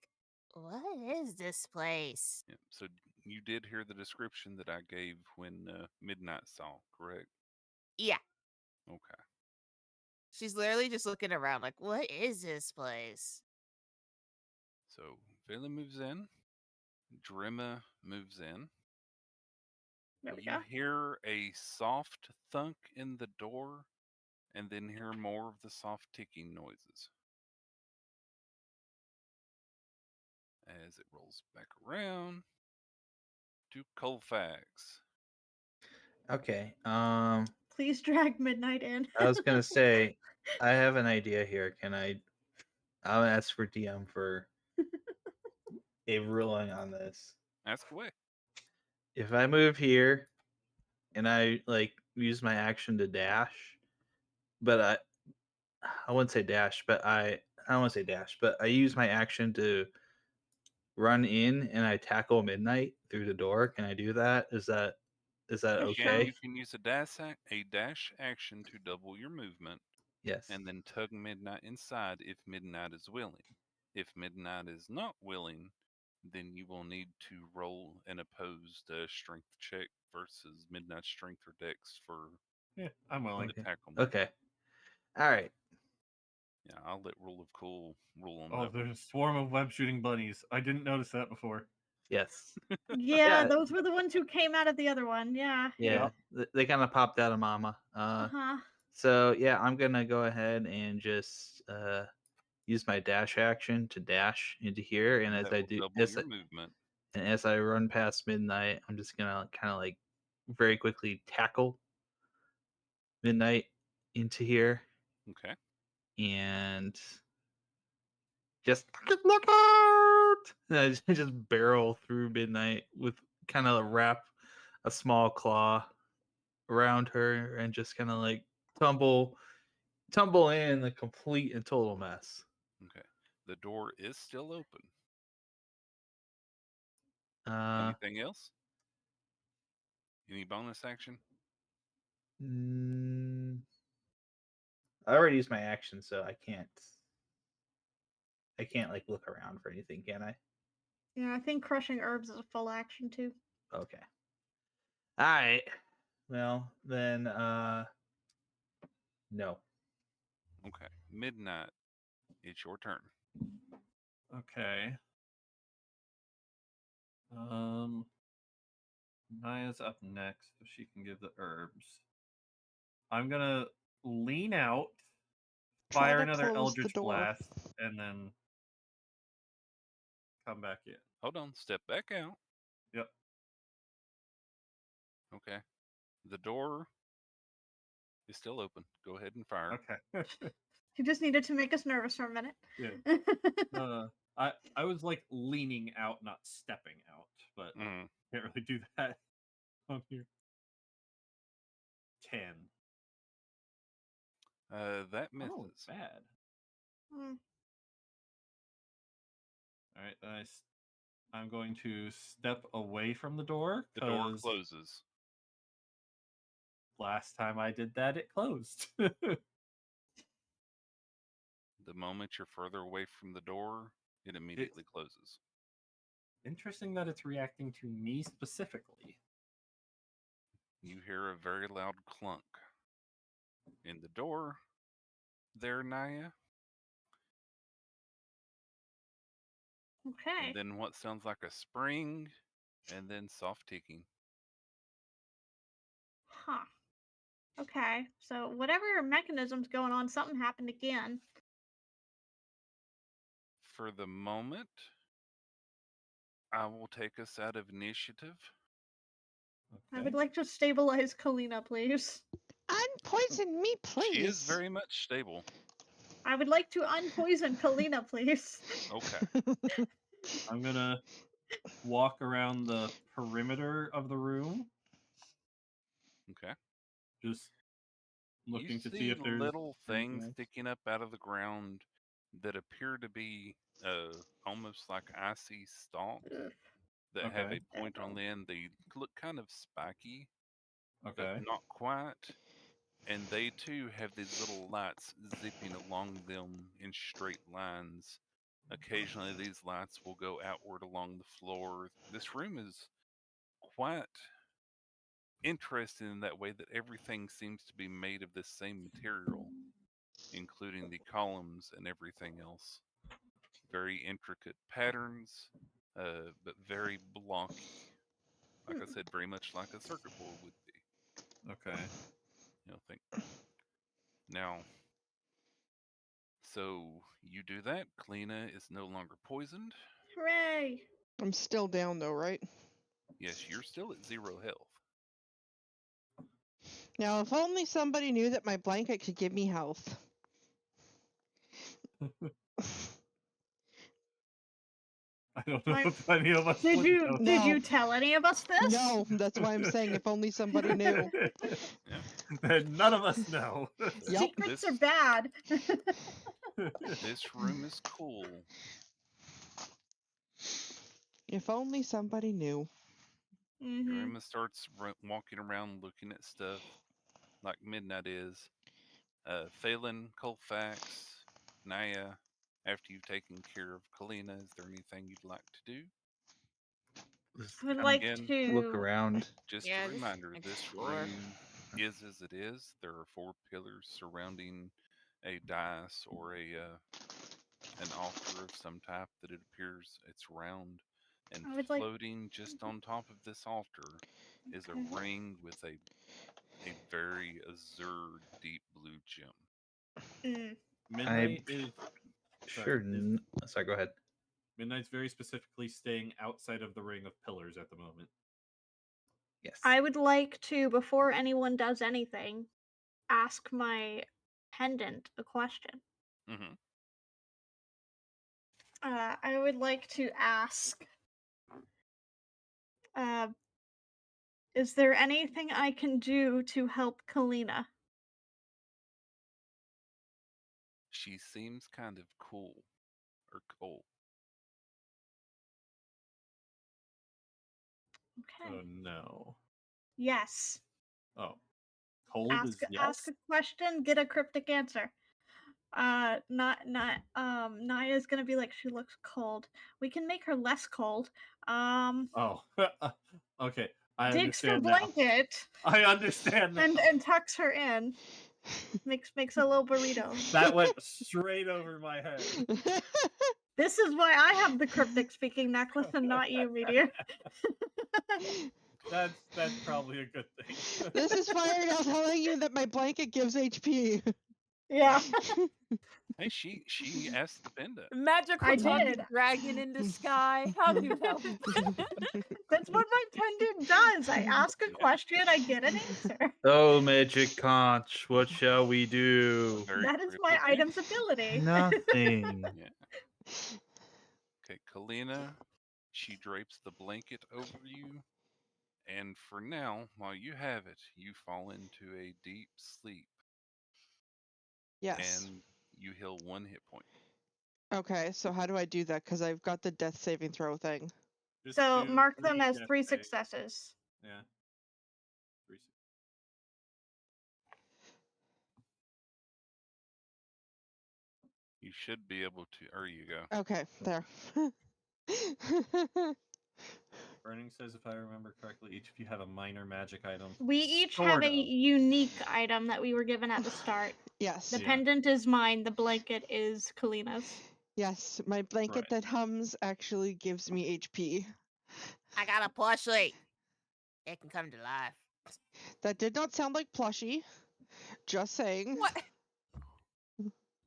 what is this place? Yeah, so you did hear the description that I gave when Midnight saw, correct? Yeah. Okay. She's literally just looking around like, what is this place? So Phelan moves in. Drimma moves in. There we You go. hear a soft thunk in the door, and then hear more of the soft ticking noises. As it rolls back around to Colfax. Okay. Please drag midnight in. I was gonna say, I have an idea here. I'll ask for DM for a ruling on this. Ask away. If I move here and I use my action to dash, but I wouldn't say dash, but I don't want to say dash, but I use my action to run in and I tackle midnight through the door. Can I do that? Is that Yeah, okay? You can use a dash action to double your movement, Yes. and then tug Midnight inside if Midnight is willing. If Midnight is not willing, then you will need to roll an opposed strength check versus Midnight strength or dex for Yeah, I'm willing. the tackle. Okay. All right. Yeah, I'll let Rule of Cool rule on Oh, that there's one. a swarm of web shooting bunnies. I didn't notice that before. Yes. Yeah, Yeah. those were the ones who came out of the other one. Yeah. Yeah. They kind of popped out of Mama. Uh-huh. So yeah, I'm gonna go ahead and just use my dash action to dash into here, and as That I will do, double your movement. and as I run past midnight, I'm just gonna kind of very quickly tackle midnight into here, Okay. and just look out! And I just barrel through midnight with kind of wrap a small claw around her and just kind of tumble in a complete and total mess. Okay. The door is still open. Uh, Anything else? Any bonus action? mm, I already used my action, so I can't look around for anything, can I? Yeah, I think crushing herbs is a full action too. Okay. All right. Well, then no. Okay. Midnight, it's your turn. Okay. Naya's up next, so she can give the herbs. I'm gonna lean out, Try fire to another close the Eldritch door. Blast, and then come back in. Hold on. Step back out. Yep. Okay. The door is still open. Go ahead and fire. Okay. He just needed to make us nervous for a minute. Yeah. I was like leaning out, not stepping out, but Mm. can't really do that on here. 10. That Oh, misses. bad. Mm. All right, then I'm going to step away from the door The door because closes. last time I did that, it closed. The moment you're further away from the door, it immediately closes. Interesting that it's reacting to me specifically. You hear a very loud clunk in the door. There, Naya. Okay. And then what sounds like a spring, and then soft ticking. Huh. Okay. So whatever mechanism's going on, something happened again. For the moment, I will take us out of initiative. I would like to stabilize Kalina, please. Unpoison me, please. She is very much stable. I would like to unpoison Kalina, please. Okay. I'm gonna walk around the perimeter of the room, Okay. just looking You to see see if there's little anything things else. sticking up out of the ground that appear to be almost like icy stalks that have Okay. a point on the end. They look kind of spiky, but Okay. not quite. And they too have these little lights zipping along them in straight lines. Occasionally, these lights will go outward along the floor. This room is quite interesting in that way that everything seems to be made of this same material, including the columns and everything else. Very intricate patterns, but very blocky. Like I said, very much like a circuit board would be. Okay. Think. Now, so you do that. Kalina is no longer poisoned. Hooray! I'm still down though, right? Yes, you're still at 0 health. Now, if only somebody knew that my blanket could give me health. I don't know I- if any of us Did would you know. did No. you tell any of us this? No, that's why I'm saying if only somebody knew. Yeah. Then none of us know. Yep. Secrets are This- bad. This room is cool. If only somebody knew. Jerima starts walking around looking at stuff like Midnight is. Phelan, Colfax, Naya, after you've taken care of Kalina, is there anything you'd like to do? Just I would kinda like Again, to look around. Just Yeah, a just reminder, this explore. room is as it is. There are 4 pillars surrounding a dais or an altar of some type that it appears it's round. And I would like- floating just on top of this altar is Okay. a ring with a very azure deep blue gem. Midnight is Sure. Sorry, go ahead. Midnight's very specifically staying outside of the ring of pillars at the moment. Yes. I would like to, before anyone does anything, ask my pendant a question. Mm-hmm. I would like to ask, is there anything I can do to help Kalina? She seems kind of cool or cold. Okay. Oh no. Yes. Oh. Cold is yes? Ask a question, get a cryptic answer. Naya's gonna be like, she looks cold. We can make her less cold. Oh. Okay. I Digs for understand now. blanket I understand now. and tucks her in. Makes a little burrito. That went straight over my head. This is why I have the cryptic speaking necklace and not you, Meteor. That's probably a good thing. This is Fire now telling you that my blanket gives HP. Yeah. Hey, she asked the pendant. Magical I talking did. dragon in the sky. How do you help? That's what my pendant does. I ask a Yeah. question, I get an answer. Oh, magic conch, what shall we do? Very That is my cryptic. item's ability. Nothing. Yeah. Okay, Kalina, she drapes the blanket over you, and for now, while you have it, you fall into a deep sleep, Yes. and you heal 1 hit point. Okay, so how do I do that? Because I've got the death saving throw thing. Just So do mark them as death 3 saves. successes. Yeah. 3 You should be able to. There you go. Okay, there. Burning says, if I remember correctly, each of you have a minor magic item. We each Sort have a of. unique item that we were given at the start. Yes. The Yeah. pendant is mine, the blanket is Kalina's. Yes, my blanket Right. that hums actually gives me HP. I got a plushie. It can come to life. That did not sound like plushie. Just saying. What?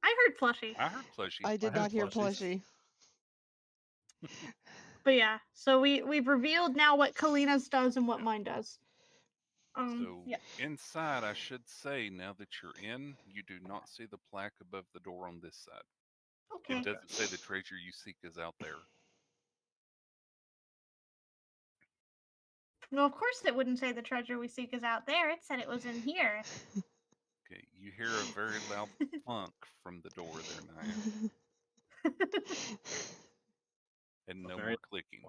I heard plushie. I heard plushie. I did heard not hear plushies. plushie. But yeah, so we've revealed now what Kalina's does and what mine does. So Yeah. inside, I should say, now that you're in, you do not see the plaque above the door on this side. Okay. It doesn't say the treasure you seek is out there. Well, of course it wouldn't say the treasure we seek is out there. It said it was in here. Okay, you hear a very loud thunk from the door there, Naya, and no Very more clicking.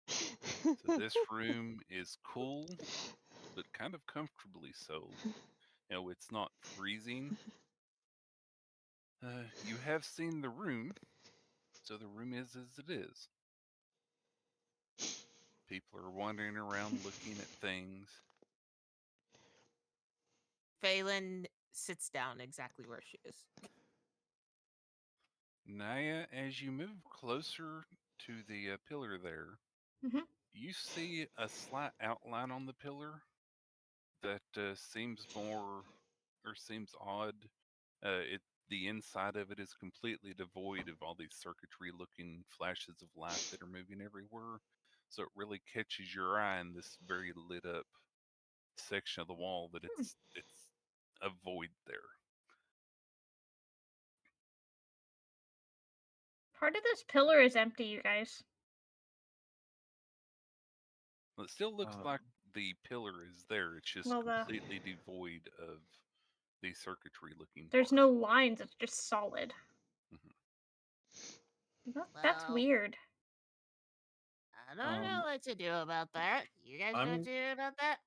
So this room is cool, but kind of comfortably so. You know, it's not freezing. You have seen the room, so the room is as it is. People are wandering around looking at things. Phelan sits down exactly where she is. Naya, as you move closer to the pillar there, Mhm. you see a slight outline on the pillar that seems more or seems odd. The inside of it is completely devoid of all these circuitry-looking flashes of light that are moving everywhere. So it really catches your eye in this very lit up section of the wall that it's a void there. Part of this pillar is empty, you guys. Well, it still looks like the pillar is there. It's just Well, completely devoid of the circuitry looking there's part. no lines. It's just solid. That's Well, weird. I don't know what to do about that. You guys know what to do about that?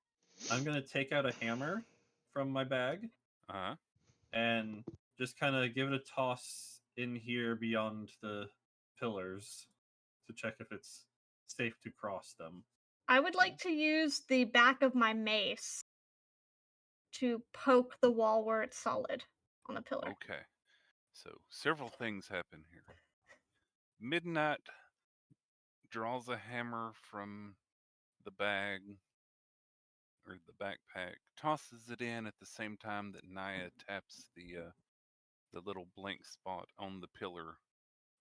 I'm gonna take out a hammer from my bag Uh-huh. and just kind of give it a toss in here beyond the pillars to check if it's safe to cross them. I would like to use the back of my mace to poke the wall where it's solid on the pillar. Okay. So several things happen here. Midnight draws a hammer from the bag or the backpack, tosses it in at the same time that Naya taps the little blank spot on the pillar.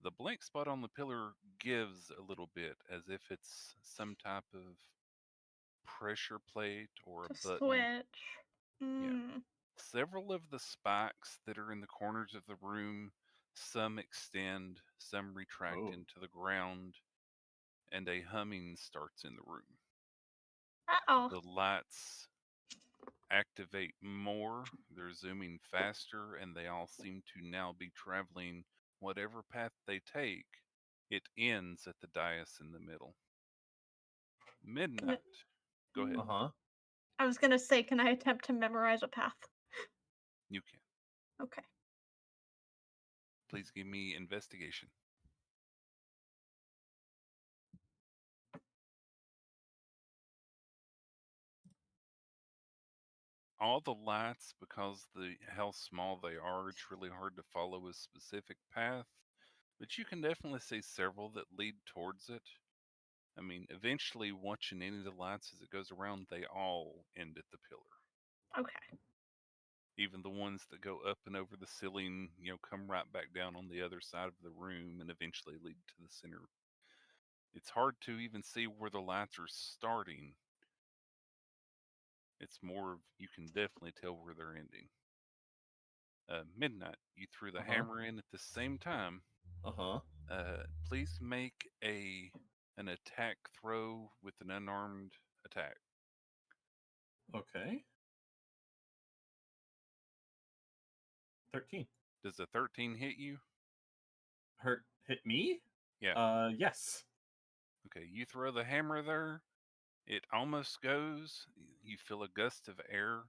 The blank spot on the pillar gives a little bit as if it's some type of pressure plate or a To button. switch. Yeah. Several of the spikes that are in the corners of the room, some extend, some retract into the ground, and a humming starts in the room. Uh-oh. The lights activate more, they're zooming faster, and they all seem to now be traveling whatever path they take. It ends at the dais in the middle. Midnight. Go ahead. I was gonna say, can I attempt to memorize a path? You can. Okay. Please give me investigation. All the lights, because how small they are, it's really hard to follow a specific path. But you can definitely see several that lead towards it. I mean, eventually, watching any of the lights as it goes around, they all end at the pillar. Okay. Even the ones that go up and over the ceiling, come right back down on the other side of the room and eventually lead to the center. It's hard to even see where the lights are starting. It's more of you can definitely tell where they're ending. Midnight, you threw the hammer in at the same time. Please make an attack throw with an unarmed attack. Okay. 13. Does a 13 hit you? Hit me? Yeah. Yes. Okay, you throw the hammer there. It almost goes. You feel a gust of air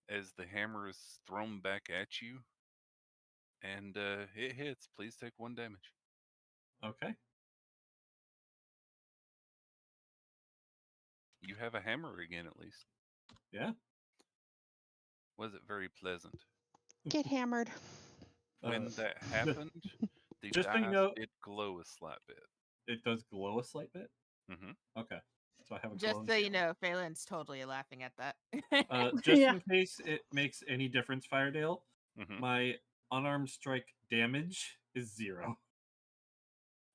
as the hammer is thrown back at you, and it hits. Please take 1 damage. Okay. You have a hammer again, at least. Yeah. Was it very pleasant? Get hammered. When that happened, the just so you dice know, did glow a slight bit. It does glow a slight bit? Mm-hmm. Okay. So I have a Just glowing so you hammer. know, Phelan's totally laughing at that. Just Yeah. in case it makes any difference, Firedale, Mm-hmm. my unarmed strike damage is 0.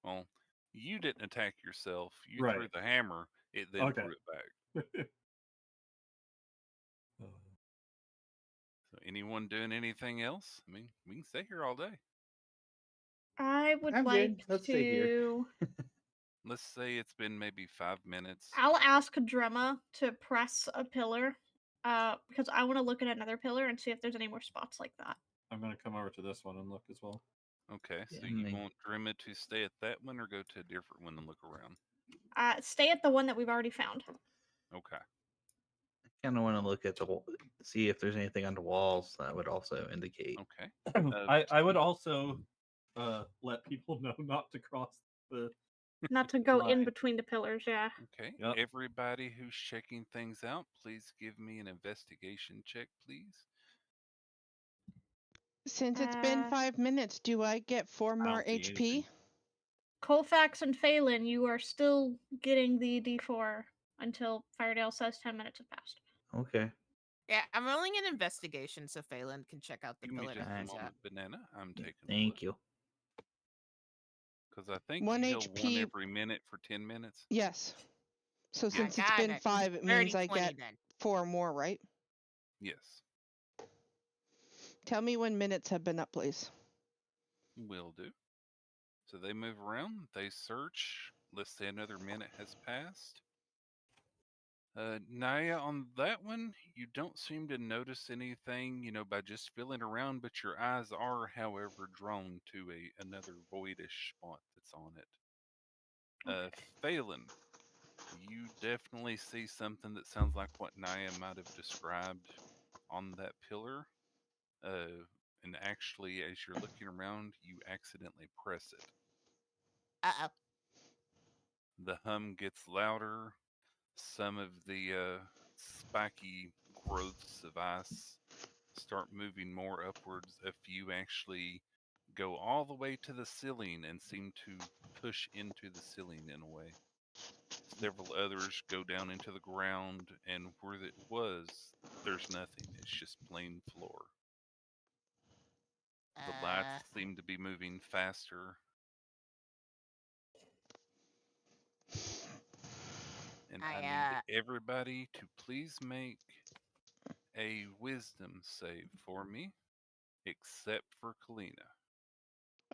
Well, you didn't attack yourself. You Right. threw the hammer. It then Okay. threw it back. So anyone doing anything else? I mean, we can stay here all day. I would I'm like good. Let's stay here. to. Let's say it's been maybe 5 minutes. I'll ask Drema to press a pillar, because I want to look at another pillar and see if there's any more spots like that. I'm going to come over to this one and look as well. Okay, so Yeah, you me. want Drimma to stay at that one or go to a different one and look around? Stay at the one that we've already found. Okay. Kind of want to look at see if there's anything on the walls that would also indicate. Okay. I would also let people know not to cross the. Not to go in line. between the pillars, yeah. Okay. Yep. Everybody who's checking things out, please give me an investigation check, please. Since it's been 5 minutes, do I get 4 more don't see HP? anything. Colfax and Phelan, you are still getting the D4 until Firedale says 10 minutes have passed. Okay. Yeah, I'm rolling an investigation so Phelan can check out the Give me pillar just that a he's at. moment, Banana. I'm Yeah, taking a look. thank you. Because I think 1 you heal 1 HP. every minute for 10 minutes. Yes. So Yeah. since it's Got been it. 5, it 30, means I 20 get then. 4 more, right? Yes. Tell me when minutes have been up, please. Will do. So they move around. They search. Let's say another minute has passed. Naya, on that one, you don't seem to notice anything, by just feeling around, but your eyes are, however, drawn to another voidish spot that's on it. Phelan, you definitely see something that sounds like what Naya might have described on that pillar. And actually, as you're looking around, you accidentally press it. Uh-oh. The hum gets louder. Some of the spiky growths of ice start moving more upwards. A few actually go all the way to the ceiling and seem to push into the ceiling in a way. Several others go down into the ground, and where it was, there's nothing. It's just plain floor. The lights seem to be moving faster. And I need everybody to please make a wisdom save for me, except for Kalina.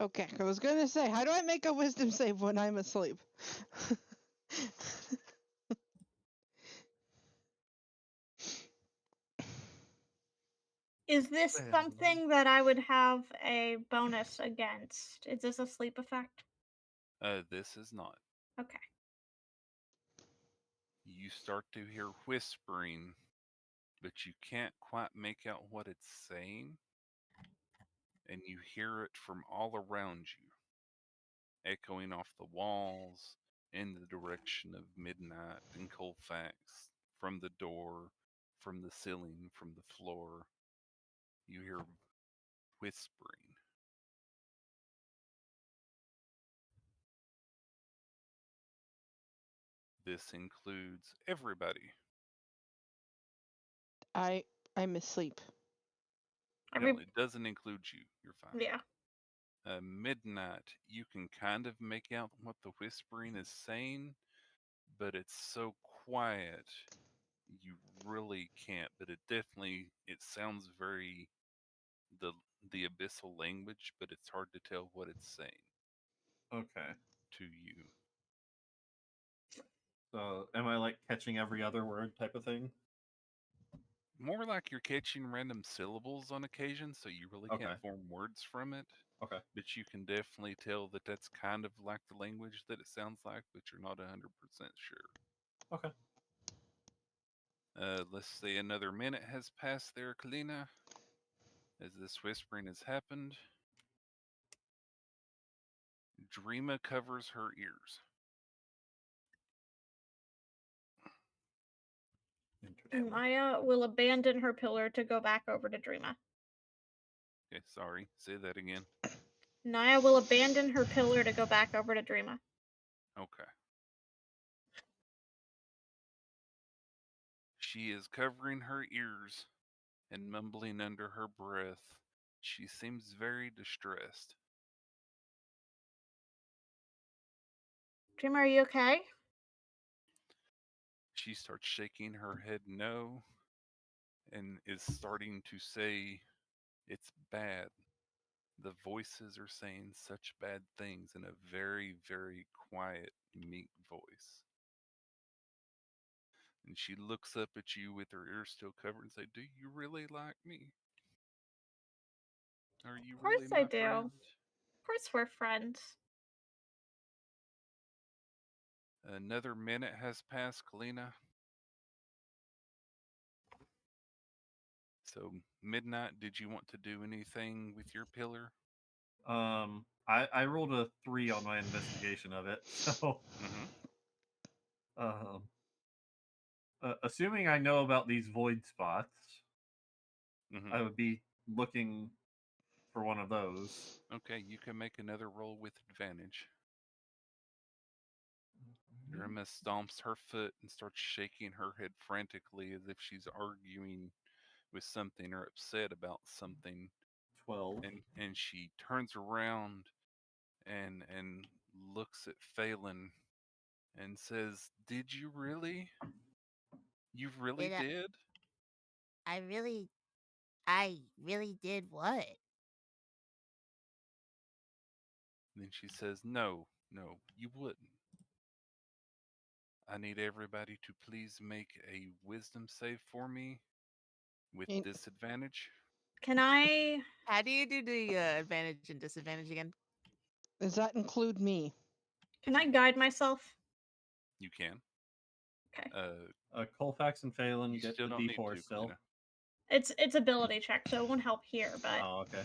Okay, I was gonna say, how do I make a wisdom save when I'm asleep? Is this something that I would have a bonus against? Is this a sleep effect? This is not. Okay. You start to hear whispering, but you can't quite make out what it's saying, and you hear it from all around you, echoing off the walls in the direction of Midnight and Colfax, from the door, from the ceiling, from the floor. You hear whispering. This includes everybody. I'm asleep. Every No, it doesn't include you. You're fine. yeah. Midnight, you can kind of make out what the whispering is saying, but it's so quiet you really can't. But it sounds very the the abyssal language, but it's hard to tell what it's saying Okay. to you. So am I like catching every other word type of thing? More like you're catching random syllables on occasion, so you really Okay. can't form words from it. Okay. But you can definitely tell that that's kind of like the language that it sounds like, but you're not 100% sure. Okay. Let's say another minute has passed there, Kalina, as this whispering has happened. Dreama covers her ears. Interesting. Maya will abandon her pillar to go back over to Dreama. Okay, sorry, say that again. Naya will abandon her pillar to go back over to Dreama. Okay. She is covering her ears and mumbling under her breath. She seems very distressed. Dreama, are you okay? She starts shaking her head no and is starting to say, "It's bad." The voices are saying such bad things in a very, very quiet, meek voice. And she looks up at you with her ears still covered and say, "Do you really like me? Are you Of really course I my do. friend?" Of course we're friends. Another minute has passed, Kalina. So, Midnight, did you want to do anything with your pillar? I rolled a 3 on my investigation of it, so Mm-hmm. um, assuming I know about these void spots, Mm-hmm. I would be looking for one of those. Okay, you can make another roll with advantage. Drema stomps her foot and starts shaking her head frantically as if she's arguing with something or upset about something. 12. And she turns around and looks at Phelan and says, "Did you really? You really Did did?" I really did what? Then she says, "No, no, you wouldn't. I need everybody to please make a wisdom save for me with You- disadvantage." Can I? How do you do the advantage and disadvantage again? Does that include me? Can I guide myself? You can. Okay. Colfax and Phelan You get still the don't need D4 to, still. Kalina. It's ability check, so it won't help here. But Oh, okay.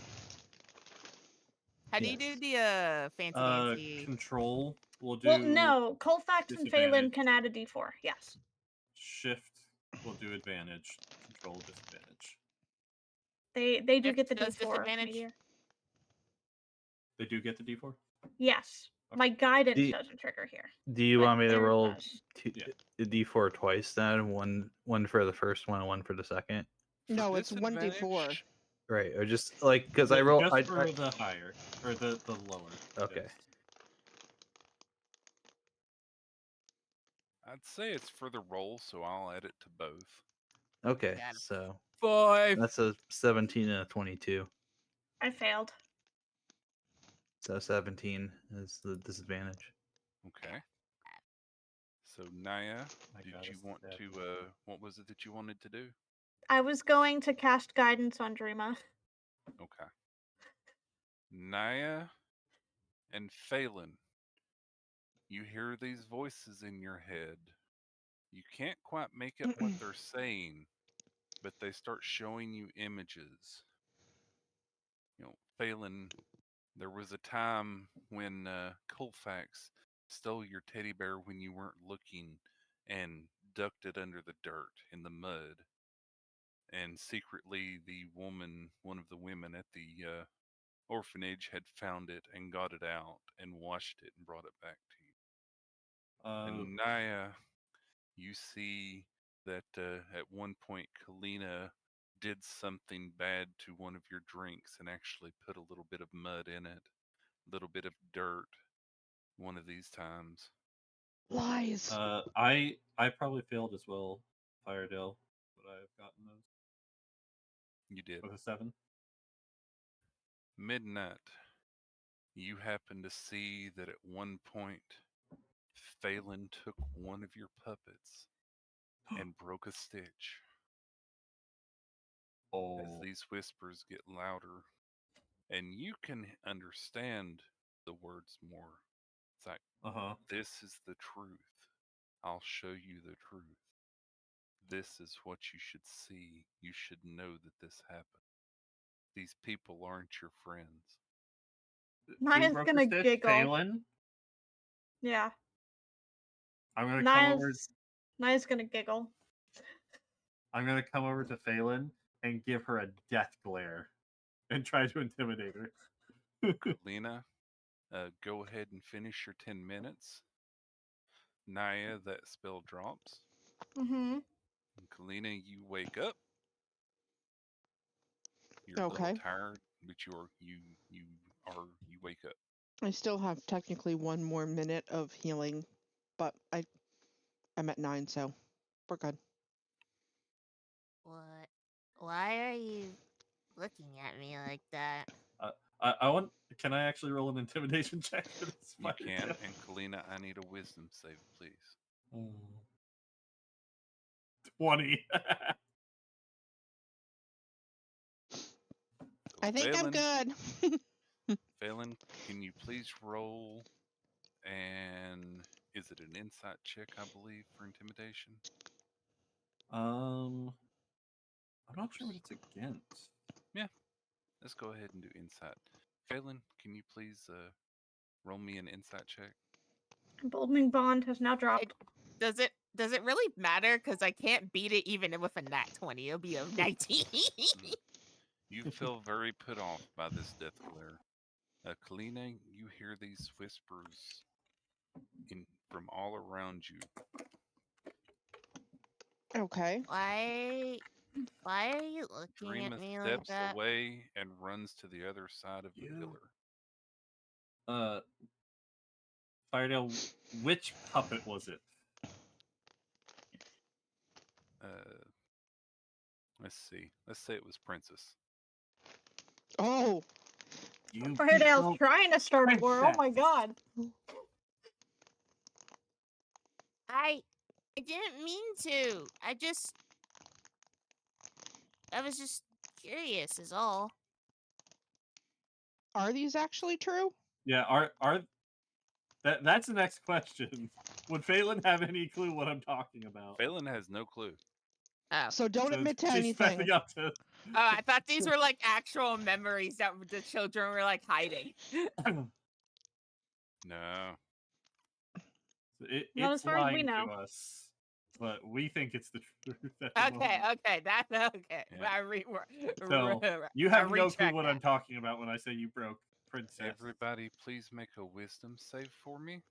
How do you Yes. do the fancy dancy? Control will do. well, no. Colfax and Phelan disadvantage. can add a D4. Yes. Shift will do advantage. Control disadvantage. They do Shift get the does D4. disadvantage? Meteor. They do get the D4. Yes. Okay. My guidance Do- doesn't trigger here. Do you But want me to theirs roll does. Yeah. the D4 twice then? One for the first one, and one for the second. For No, it's 1d4. disadvantage, Right, or just like because I roll. Just for the higher or the lower. Okay. Just. I'd say it's for the roll, so I'll add it to both. Okay, Got it. so 5. that's a 17 and a 22. I failed. So 17 is the disadvantage. Okay. So Naya, My did God, you it's want sad. to what was it that you wanted to do? I was going to cast guidance on Dreama. Okay. Naya and Phelan, you hear these voices in your head. You can't quite make out what they're saying, but they start showing you images. Phelan, there was a time when Colfax stole your teddy bear when you weren't looking and ducked it under the dirt in the mud. And secretly, one of the women at the orphanage, had found it and got it out and washed it and brought it back to you. And Naya, you see that at one point Kalina did something bad to one of your drinks and actually put a little bit of mud in it, a little bit of dirt one of these times. Lies. I probably failed as well, Firedale, but I've gotten those You did. with a 7. Midnight, you happen to see that at one point, Phelan took one of your puppets and broke a stitch. As Oh. these whispers get louder, and you can understand the words more. It's like, Uh-huh. this is the truth. I'll show you the truth. This is what you should see. You should know that this happened. These people aren't your friends. Who Naya's broke the gonna stitch? giggle. Phelan? Yeah. I'm gonna come over. Naya's gonna giggle. I'm gonna come over to Phelan and give her a death glare and try to intimidate her. Kalina, go ahead and finish your 10 minutes. Naya, that spell drops. Mm-hmm. And Kalina, you wake up. You're a little Okay. tired, but you wake up. I still have technically 1 more minute of healing, but I'm at 9, so we're good. What? Why are you looking at me like that? I want. Can I actually roll an intimidation check for this? You Fighter can, tale? and Kalina, I need a wisdom save, please. 20. I think I'm good. Phelan, can you please roll? And is it an insight check, I believe, for intimidation? I'm not sure what it's against. Yeah, let's go ahead and do insight. Phelan, can you please roll me an insight check? Emboldening bond has now dropped. Does it really matter? Because I can't beat it even with a nat 20. It'll be a 19. You feel very put off by this death glare. Kalina, you hear these whispers from all around you. Okay. Why are you looking at Dreama me like steps that? away and runs to the other side of the pillar. Firedale, which puppet was it? Let's see. Let's say it was Princess. Oh, You Firedale's people- trying to start a war. Oh my Princess. god. I didn't mean to. I was just curious is all. are these actually true? Yeah, are that's the next question. Would Phelan have any clue what I'm talking about? Phelan has no clue. Oh. So don't admit to She's anything. stepping up to. Oh, I thought these were like actual memories that the children were like hiding. No. Not It's as far as we lying know. to us, but we think it's the truth. At the Okay, moment. okay, that's okay. Yeah. So you have no clue what I'm talking about when I say you broke Princess. Everybody, please make a wisdom save for me.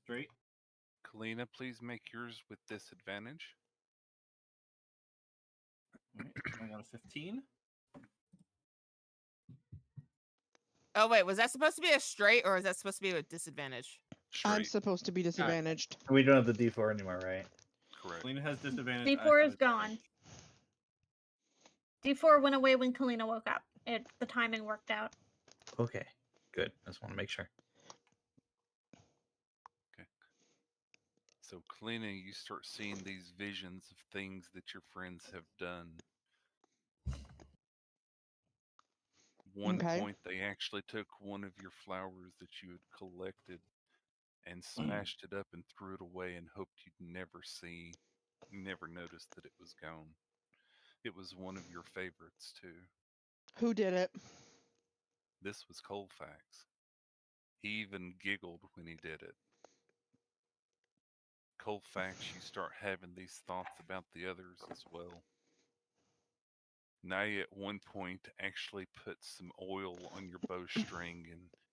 Straight. Kalina, please make yours with disadvantage. Right, I got a 15. Oh wait, was that supposed to be a straight or is that supposed to be with disadvantage? I'm Straight. supposed to be disadvantaged. We don't have the D4 anymore, right? Correct. Kalina has disadvantage. I D4 have is gone. D4 went away when Kalina woke up. The timing worked out. Okay, good. I just want to make sure. Okay. So, Kalina, you start seeing these visions of things that your friends have done. One Okay. point, they actually took one of your flowers that you had collected and smashed it up and threw it away and hoped you'd never noticed that it was gone. It was one of your favorites, too. Who did it? This was Colfax. He even giggled when he did it. Colfax, you start having these thoughts about the others as well. Naya at one point actually put some oil on your bowstring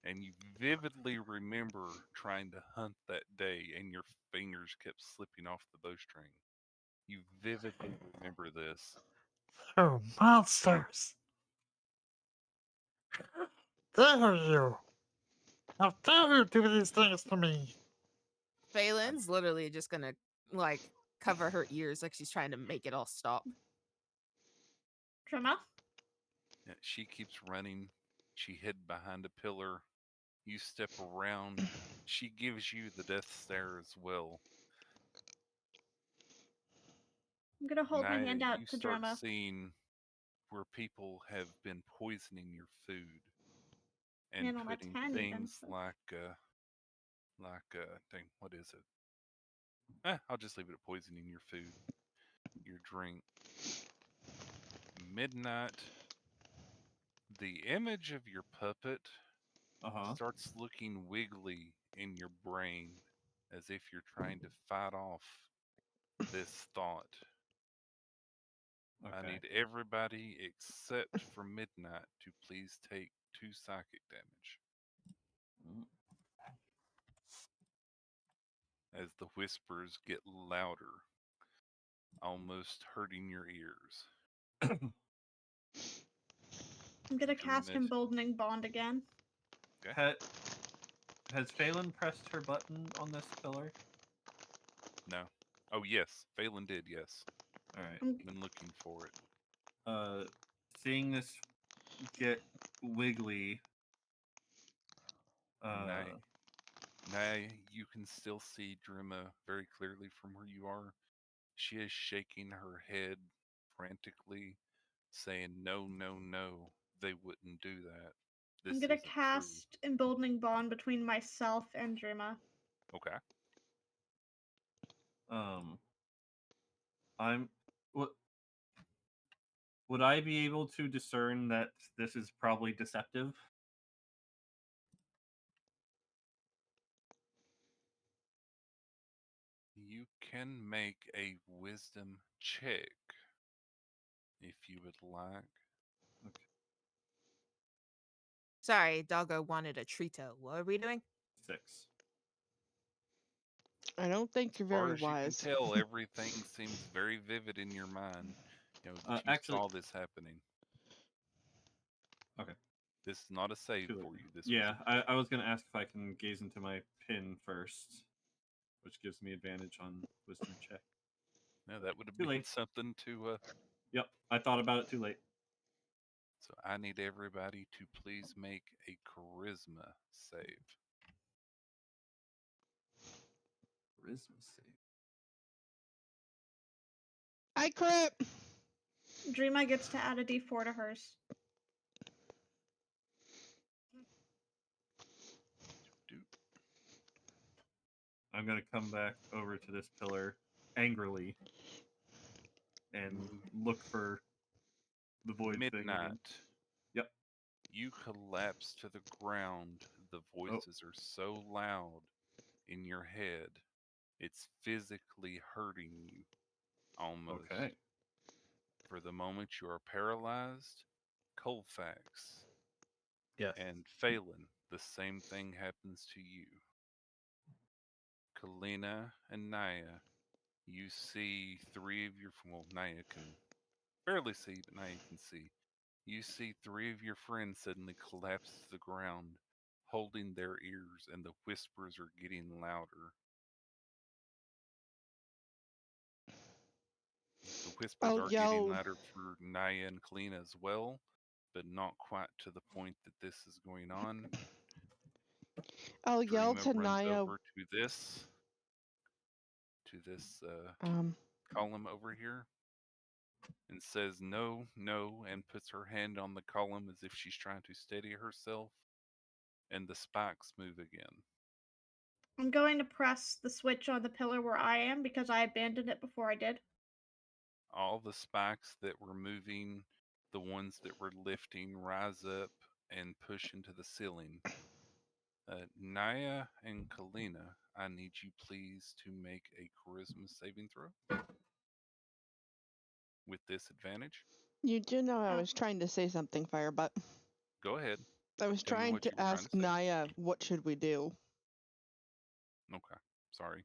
and you vividly remember trying to hunt that day and your fingers kept slipping off the bowstring. You vividly remember this. Oh, monsters! Dare you! How dare you do these things to me? Phelan's literally just gonna like cover her ears like she's trying to make it all stop. Drama? Yeah, she keeps running. She hid behind a pillar. You step around. She gives you the death stare as well. I'm gonna hold my Naya, hand out you to start Drama. seeing where people have been poisoning your food and And on a putting 10 even. things like dang, what is it? I'll just leave it at poisoning your food, your drink. Midnight, the image of your puppet starts looking wiggly in your brain as if you're trying to fight off this thought. I Okay. need everybody except for Midnight to please take 2 psychic damage Mm. as the whispers get louder, almost hurting your ears. I'm gonna cast Dream it. Emboldening Bond again. Has Phelan pressed her button on this pillar? No. Oh, yes. Phelan did, yes. All right. I've been looking for it. Seeing this get wiggly. Now you can still see Drima very clearly from where you are. She is shaking her head frantically, saying, "No, no, no, they wouldn't do that. I'm This gonna isn't true." cast Emboldening Bond between myself and Drima. Okay. I'm what would I be able to discern that this is probably deceptive? You can make a wisdom check if you would like. Sorry, Doggo wanted a Trito. What are we doing? 6. I don't think As you're far very as you can wise. tell, everything seems very vivid in your mind. You know that you Actually, saw this happening. okay. This is not a save Too late. for you. This Yeah, was I was gonna ask if I can gaze into my pin first, which gives me advantage on wisdom check. no, that would have Too been late. something to. Yep, I thought about it too late. So I need everybody to please make a charisma save. Charisma save. I crit! Drima gets to add a d4 to hers. I'm gonna come back over to this pillar angrily and look for the void thing again. Midnight. Yep. You collapse to the ground. The voices are so loud in your head, it's physically hurting you almost. Okay. For the moment, you are paralyzed. Colfax Yes. and Phelan, the same thing happens to you. Kalina and Naya, you see 3 of your, well, Naya can barely see, but Naya can see. You see 3 of your friends suddenly collapse to the ground, holding their ears, and the whispers are getting louder. The whispers I'll are getting yell. louder for Naya and Kalina as well, but not quite to the point that this is going on. I'll yell Dreama to runs Naya. over to this column over here and says no, no, and puts her hand on the column as if she's trying to steady herself, and the spikes move again. I'm going to press the switch on the pillar where I am because I abandoned it before I did. All the spikes that were moving, the ones that were lifting, rise up and push into the ceiling. Naya and Kalina, I need you please to make a charisma saving throw with disadvantage. You do know I was trying to say something, Firebutt. Go ahead. I was Tell me trying what you to were trying to ask say. Naya, what should we do? Okay, sorry.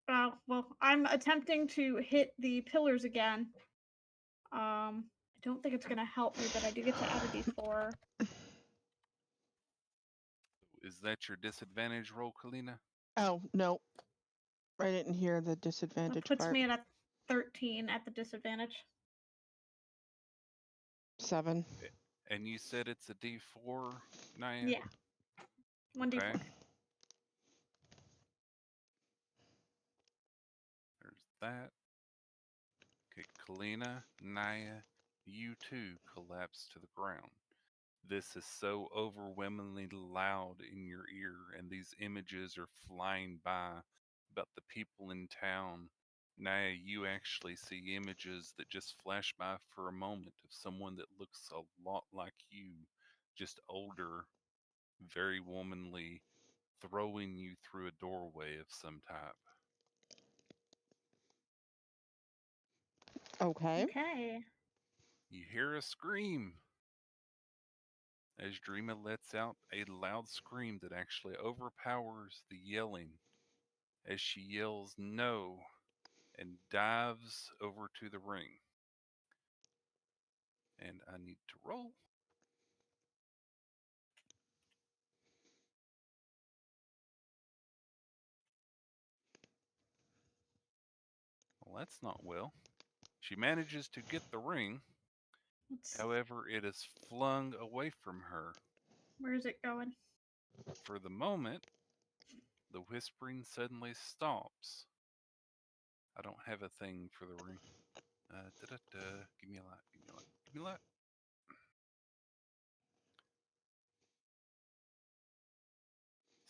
Well, I'm attempting to hit the pillars again. I don't think it's gonna help me, but I do get to add a d4. Is that your disadvantage roll, Kalina? Oh, no. I didn't hear the That disadvantage puts part. me at a 13 at the disadvantage. 7. And you said it's a D4, Naya? Yeah. 1d4. Okay. There's that. Okay, Kalina, Naya, you too collapse to the ground. This is so overwhelmingly loud in your ear, and these images are flying by about the people in town. Naya, you actually see images that just flash by for a moment of someone that looks a lot like you, just older, very womanly, throwing you through a doorway of some type. Okay. Okay. You hear a scream as Dreama lets out a loud scream that actually overpowers the yelling as she yells no and dives over to the ring. And I need to roll. Well, that's not well. She manages to get the ring. However, it is flung away from her. Where is it going? For the moment, the whispering suddenly stops. I don't have a thing for the ring. Give me a light. Give me a light. Give me a light.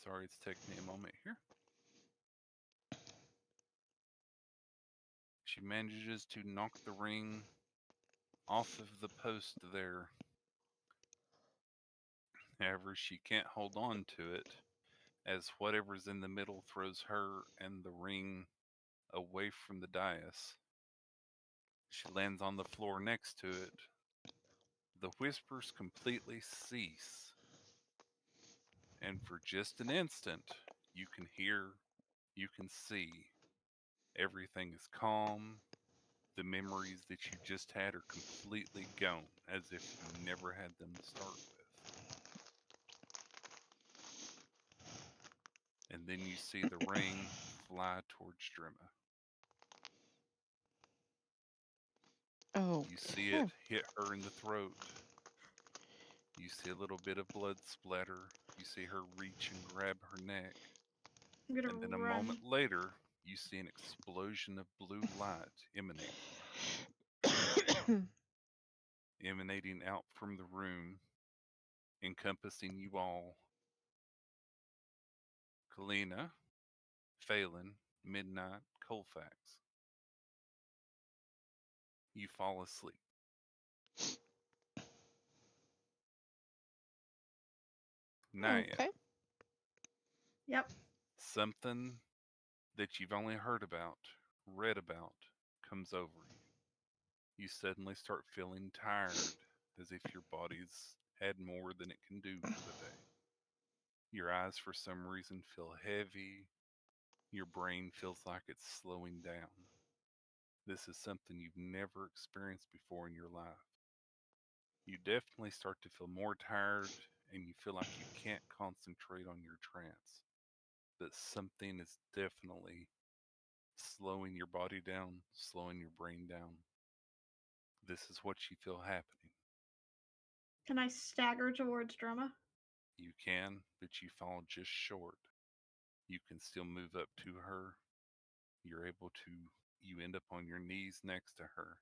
Sorry, it's taking me a moment here. She manages to knock the ring off of the post there. However, she can't hold on to it as whatever's in the middle throws her and the ring away from the dais. She lands on the floor next to it. The whispers completely cease, and for just an instant, you can hear, you can see. Everything is calm. The memories that you just had are completely gone, as if you never had them to start with. And then you see the ring fly towards Drima. Oh. You see it hit her in the throat. You see a little bit of blood splatter. You see her reach and grab her neck. I'm gonna And then a run. moment later, you see an explosion of blue light emanate emanating out from the room, encompassing you all. Kalina, Phelan, Midnight, Colfax. You fall asleep. Naya, Okay. Yep. something that you've only heard about, read about, comes over you. You suddenly start feeling tired, as if your body's had more than it can do for the day. Your eyes, for some reason, feel heavy. Your brain feels like it's slowing down. This is something you've never experienced before in your life. You definitely start to feel more tired, and you feel like you can't concentrate on your trance. But something is definitely slowing your body down, slowing your brain down. This is what you feel happening. Can I stagger towards Drama? You can, but you fall just short. You can still move up to her. You're able to, you end up on your knees next to her.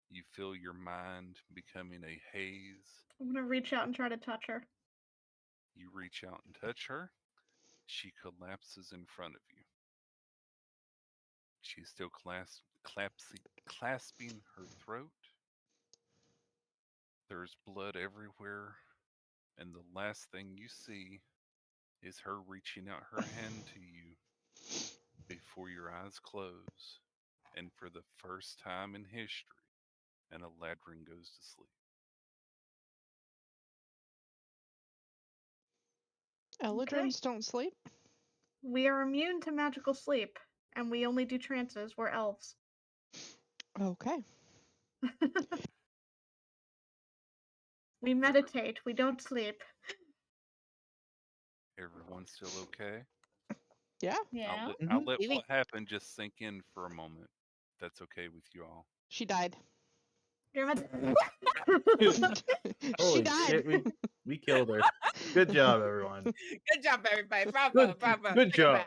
You feel your mind becoming a haze. I'm gonna reach out and try to touch her. You reach out and touch her. She collapses in front of you. She's still clasping her throat. There's blood everywhere. And the last thing you see is her reaching out her hand to you before your eyes close. And for the first time in history, an Eladrin goes to sleep. Eladrins don't sleep? We are immune to magical sleep, and we only do trances. We're elves. Okay. We meditate. We don't sleep. Everyone's still okay? Yeah, Yeah. I'll let Leaving- what happened just sink in for a moment. If that's okay with you all. she died. You're She Holy died. shit, we killed her. Good job, everyone. Good job, everybody. Bravo, Good- bravo. good Take a job.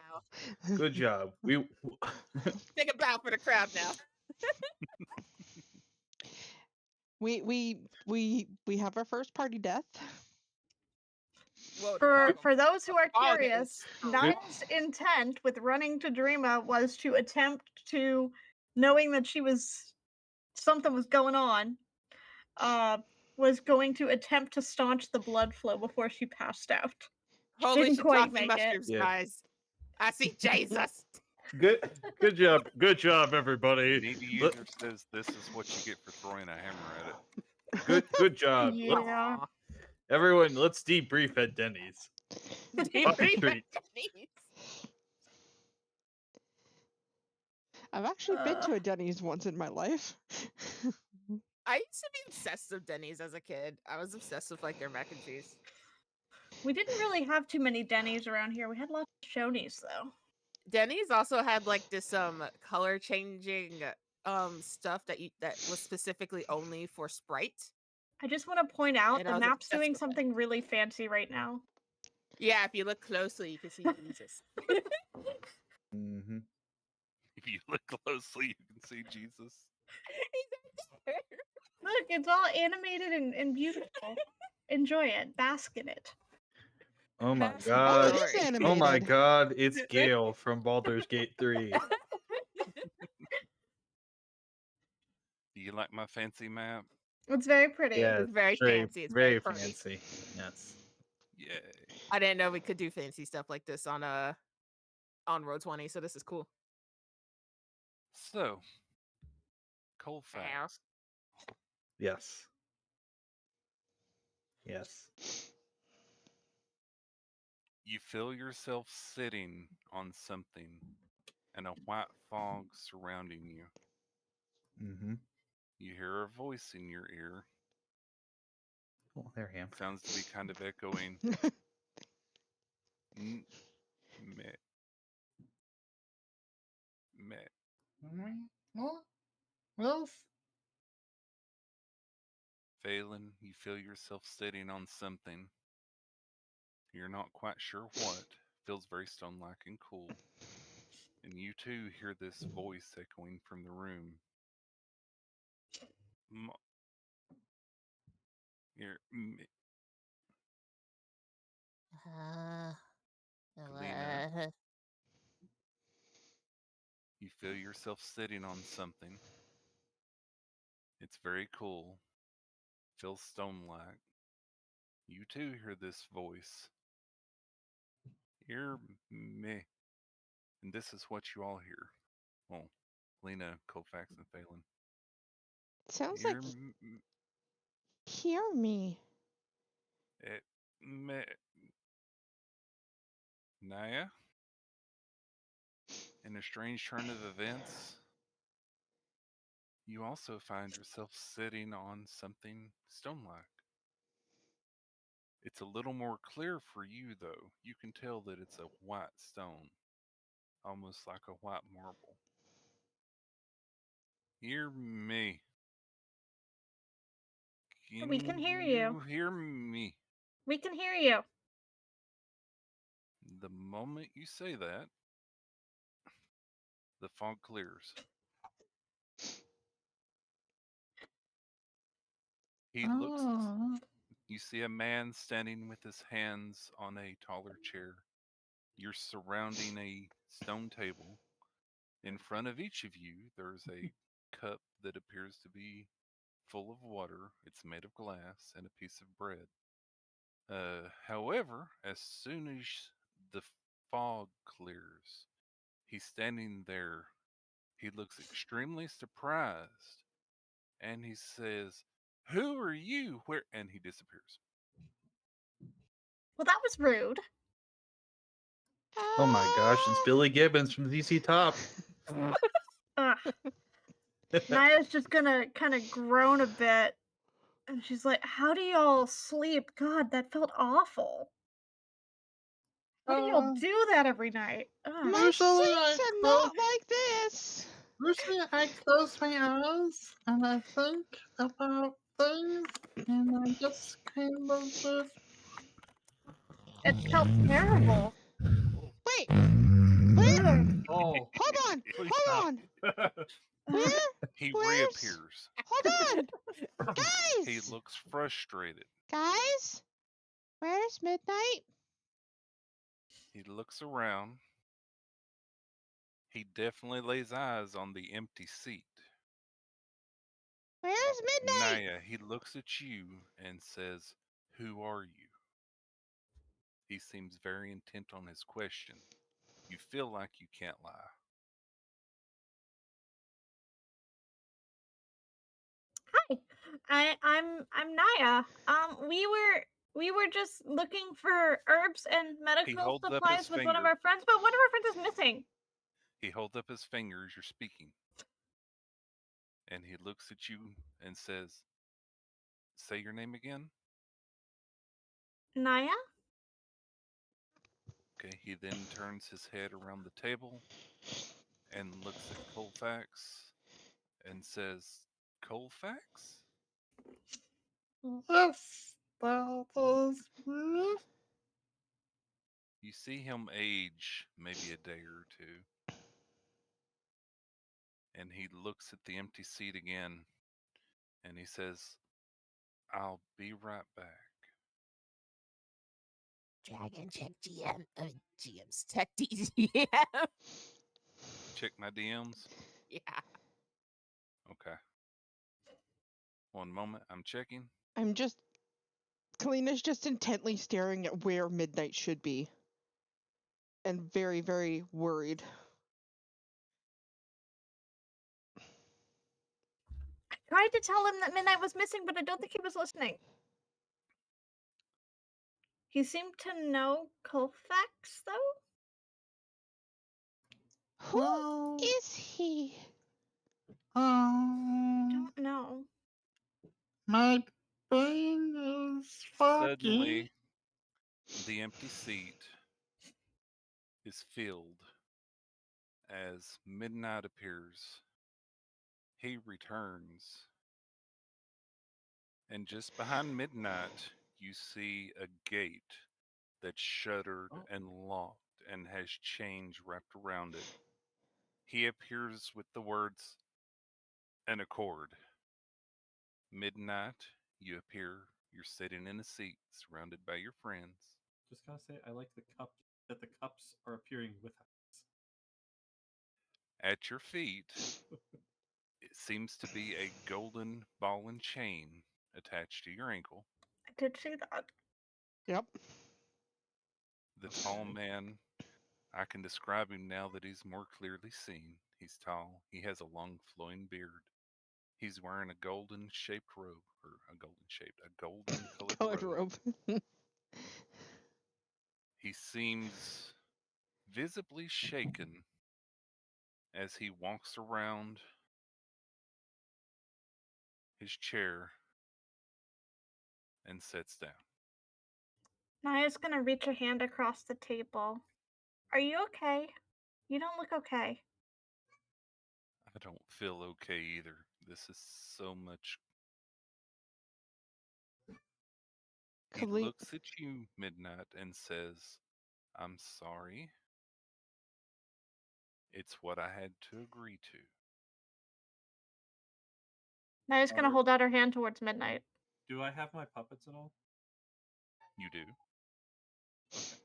bow. Good job. We Take a bow for the crowd now. We have our first party death. Whoa, the For fog- for those who are fog is curious, true. Naya's intent with running to Dreama was to attempt to, knowing that something was going on, was going to attempt to staunch the blood flow before she passed out. Holy Didn't quite shiitake make it. mushrooms, Yeah. guys. I see Jesus. good job. Good job, The everybody. needy user says this is what you get for throwing a hammer at it. Good job. Yeah. Aw. Everyone, let's debrief at Denny's. Debrief treat. at Denny's. I've actually been to a Denny's once in my life. I used to be obsessed with Denny's as a kid. I was obsessed with like their mac and cheese. We didn't really have too many Denny's around here. We had lots of Shoney's though. Denny's also had like this color changing stuff that was specifically only for Sprite. I just want to point out And I the was map's obsessed doing with that. something really fancy right now. Yeah, if you look closely, you can see Jesus. Mm-hmm. If you look closely, you can see Jesus. Look, it's all animated and beautiful. Enjoy it. Bask in it. Oh my That's god. Oh, it is Sorry. animated. Oh my god, it's Gale from Baldur's Gate 3. Do you like my fancy map? It's very pretty. Yeah, It's very fancy. It's very very pretty. fancy. Yes. Yay. I didn't know we could do fancy stuff like this on Road 20, so this is cool. So, cold facts. Yes. Yes. You feel yourself sitting on something and a white fog surrounding you. Mm-hmm. You hear a voice in your ear. Oh, there I am. Sounds to be kind of echoing. Meh. Meh. Well, Phelan, you feel yourself sitting on something. You're not quite sure what. Feels very stone-like and cool. And you too hear this voice echoing from the room. Kalina, you feel yourself sitting on something. It's very cool. Feels stone-like. You too hear this voice. Hear me. And this is what you all hear. Well, Lena, Colfax, and Phelan. Sounds Hear like me. hear me. Me. Naya? In a strange turn of events, you also find yourself sitting on something stone-like. It's a little more clear for you, though. You can tell that it's a white stone, almost like a white marble. Hear me. We can hear you. Hear me. We can hear you. The moment you say that, the fog clears. He looks. You see a man standing with his hands on a taller chair. You're surrounding a stone table. In front of each of you, there's a cup that appears to be full of water. It's made of glass and a piece of bread. However, as soon as the fog clears, he's standing there. He looks extremely surprised and he says, "Who are you? Where?" And he disappears. Well, that was rude. Oh my gosh, it's Billy Gibbons from ZZ Top. Ugh. Naya's just gonna kind of groan a bit, and she's like, "How do y'all sleep? God, that felt awful. How do y'all do that every night?" Ugh. My Usually sleeps I are close- not like this. Usually I close my eyes and I think about things and I just kind of just... It felt terrible. Wait, where? Ugh. Oh, Hold on, please hold stop. on. Where? He Where's- reappears. Hold on, He guys. looks frustrated. Guys, where's Midnight? He looks around. He definitely lays eyes on the empty seat. Where's Midnight? Naya, he looks at you and says, "Who are you?" He seems very intent on his question. You feel like you can't lie. Hi, I'm Naya. We were just looking for herbs and medical holds up his supplies with one of finger. our friends, but one of our friends is missing. He holds up his finger as you're speaking. And he looks at you and says, "Say your name again." Naya? Okay, he then turns his head around the table and looks at Colfax and says, "Colfax?" Yes, that is me. You see him age maybe a day or two. And he looks at the empty seat again and he says, "I'll be right back." Dragon check GM. GM's tech DGM. Check my DMs. Yeah. Okay. One moment, I'm checking. Kalina's just intently staring at where Midnight should be. And very, very worried. I tried to tell him that Midnight was missing, but I don't think he was listening. He seemed to know Colfax, though? Who is he? Don't know. My brain is foggy. Suddenly, the empty seat is filled as Midnight appears. He returns. And just behind Midnight, you see a gate that's shuttered and locked and has chains wrapped around it. He appears with the words, "An accord." Midnight, you appear. You're sitting in a seat surrounded by your friends. Just gotta say, I like the cup that the cups are appearing with us. At your feet, it seems to be a golden ball and chain attached to your ankle. I did see that. Yep. The tall man, I can describe him now that he's more clearly seen. He's tall. He has a long flowing beard. He's wearing a golden shaped robe, or a golden colored Colored robe. robe. He seems visibly shaken as he walks around his chair and sits down. Naya's gonna reach her hand across the table. Are you okay? You don't look okay. I don't feel okay either. This is so much. He looks at you, Midnight, and says, "I'm sorry. It's what I had to agree to." Naya's gonna hold out her hand towards Midnight. Do I have my puppets at all? You do. Okay.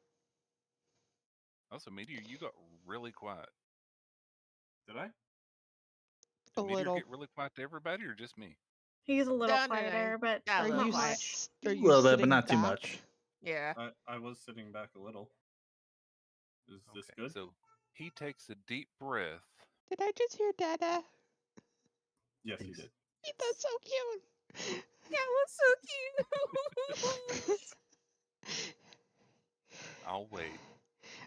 Also, Meteor, you got really quiet. Did I? A Did Meteor little. get really quiet to everybody or just me? He's a little No, no, no. quieter, but Got a Are little you not quiet. much. are A you little bit, but sitting not too back? much. Yeah. I was sitting back a little. Is this Okay, good? so he takes a deep breath. Did I just hear Dada? Yes, you did. That's so cute. That was so cute. I'll wait.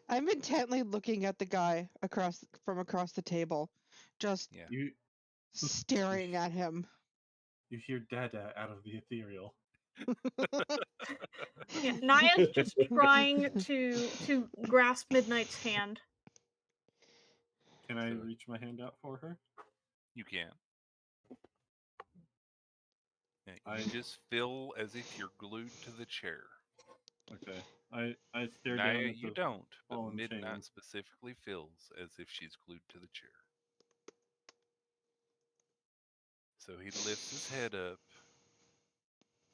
I'm intently looking at the guy from across the table, just Yeah. You staring at him. you hear Dada out of the ethereal. Yeah, Naya's just trying to grasp Midnight's hand. Can I So- reach my hand out for her? You can. Yeah, I- you just feel as if you're glued to the chair. Okay. I stare down Naya, at you the don't, but ball and Midnight chain. specifically feels as if she's glued to the chair. So he lifts his head up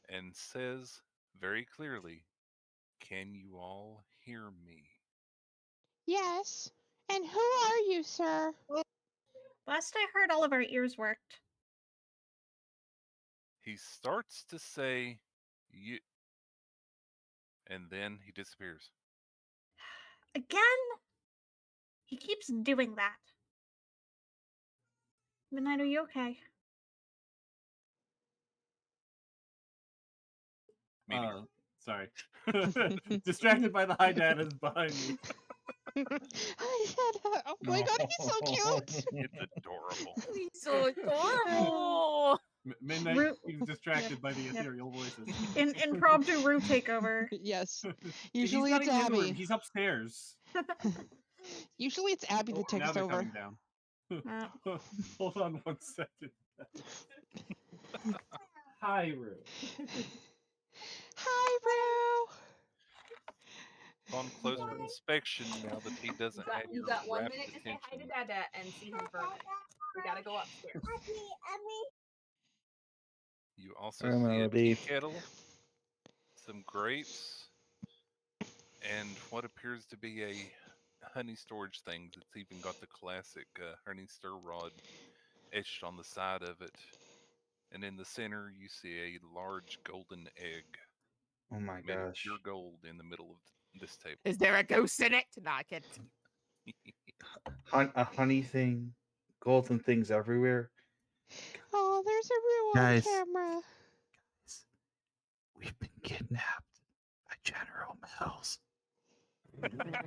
and says very clearly, "Can you all hear me?" Yes. And who are you, sir? Last I heard, all of our ears worked. He starts to say, "You," and then he disappears. Again? He keeps doing that. Midnight, are you okay? Meteor. Sorry. Distracted by the high dadas behind me. Oh my god, he's so cute! It's adorable. He's so adorable. Midnight Root- seems distracted by the Yep. ethereal voices. Impromptu root takeover. Yes. He's Usually not it's even in the room. Abby. He's upstairs. Usually it's Abby that Now takes they're over. coming down. Hold on 1 second. Hi, Rue. Hi, Roo! On closer inspection, now that he doesn't have You your got 1 rapid minute to say hi to attention, Dada and see him for a minute. We gotta go upstairs. you also I'm see gonna a tea leave. kettle, some grapes, and what appears to be a honey storage thing that's even got the classic honey stir rod etched on the side of it. And in the center, you see a large golden egg Oh my made of gosh. pure gold in the middle of this table. Is there a ghost in it? No, I can't. A honey thing, golden things everywhere. Oh, there's a Roo Guys. on camera. We've been kidnapped by General Mills. Bye-bye,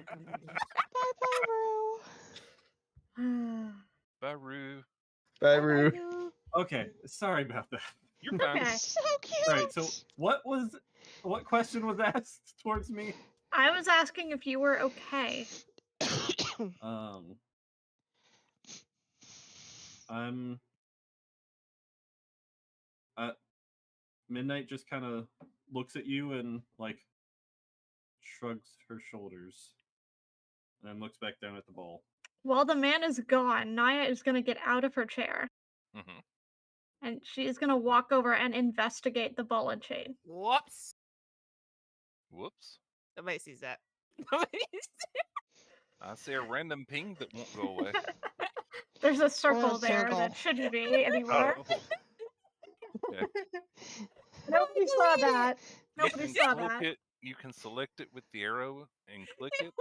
Roo. Baru, Bye, Roo. Okay, sorry about that. you're fine. Okay. So cute! All right, so what question was asked towards me? I was asking if you were okay. I'm Midnight just kind of looks at you and like shrugs her shoulders and then looks back down at the ball. While the man is gone, Naya is going to get out of her chair Hmm. and she is going to walk over and investigate the ball and chain. Whoops. Whoops. Nobody sees that. Nobody sees I see a random ping that won't go away. There's a circle there circle. that shouldn't be anymore. Oh. Okay. Nobody saw that. You Nobody can saw click that. it. You can select it with the arrow and click it.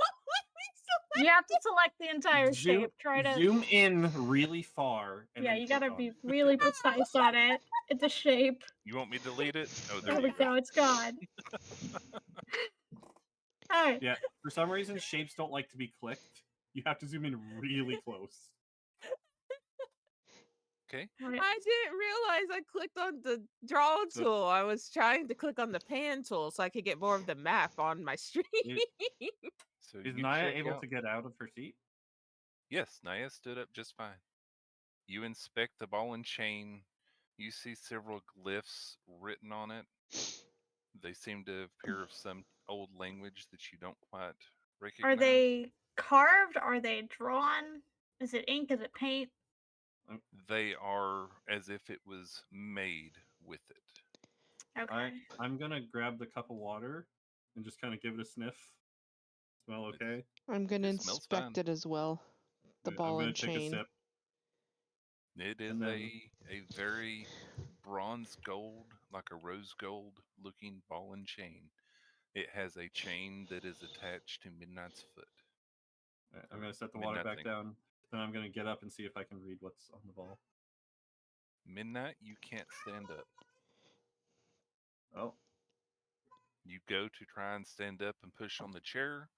You have to select the entire shape. Try to. Zoom in really far. And Yeah, then you click gotta on be it. really precise on it. It's a shape. You want me to delete it? Oh, there There we you go. go. It's gone. All right. Yeah, for some reason shapes don't like to be clicked. You have to zoom in really close. Okay. All right. I didn't realize I clicked on the draw So- tool. I was trying to click on the pan tool so I could get more of the map on my screen. So Is you Naya check able out- to get out of her seat? Yes, Naya stood up just fine. You inspect the ball and chain. You see several glyphs written on it. They seem to appear of some old language that you don't quite recognize. Are they carved? Are they drawn? Is it ink? Is it paint? They are as if it was made with it. Okay. I'm gonna grab the cup of water and just kind of give it a sniff. Smell It's- okay? I'm gonna It smells inspect fine. it as well. The I'm ball gonna and take chain. a sip. It is And then- a very bronze gold, like a rose gold looking ball and chain. It has a chain that is attached to Midnight's foot. I'm gonna set the water Midnight back thing. down. Then I'm gonna get up and see if I can read what's on the ball. Midnight, you can't stand up. Oh, You go to try and stand up and push on the chair.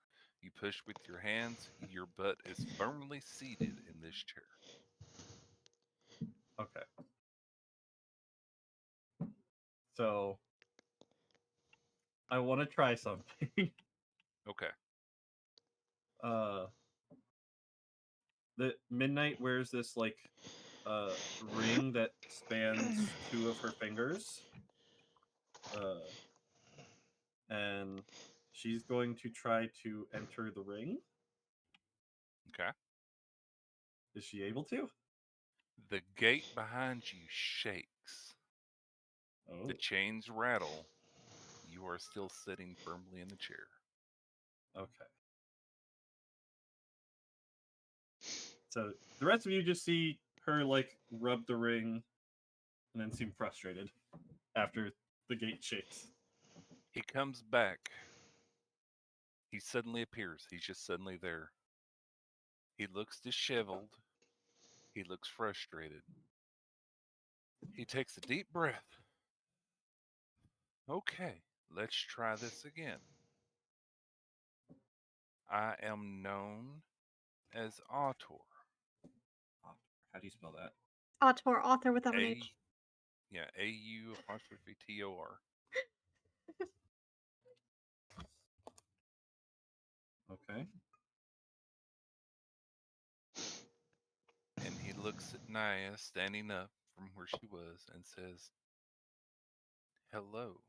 You push with your hands. Your butt is firmly seated in this chair. Okay. So I want to try something. Okay. The Midnight wears this like ring that spans 2 of her fingers. And she's going to try to enter the ring. Okay. Is she able to? The gate behind you shakes. Oh, The chains rattle. You are still sitting firmly in the chair. okay. So the rest of you just see her like rub the ring and then seem frustrated after the gate shakes. He comes back. He suddenly appears. He's just suddenly there. He looks disheveled. He looks frustrated. He takes a deep breath. Okay, let's try this again. I am known as Autor. How do you spell that? Autor, author without an A, H. yeah, AU''TOR. Okay. And he looks at Naya standing up from where she was and says, "Hello,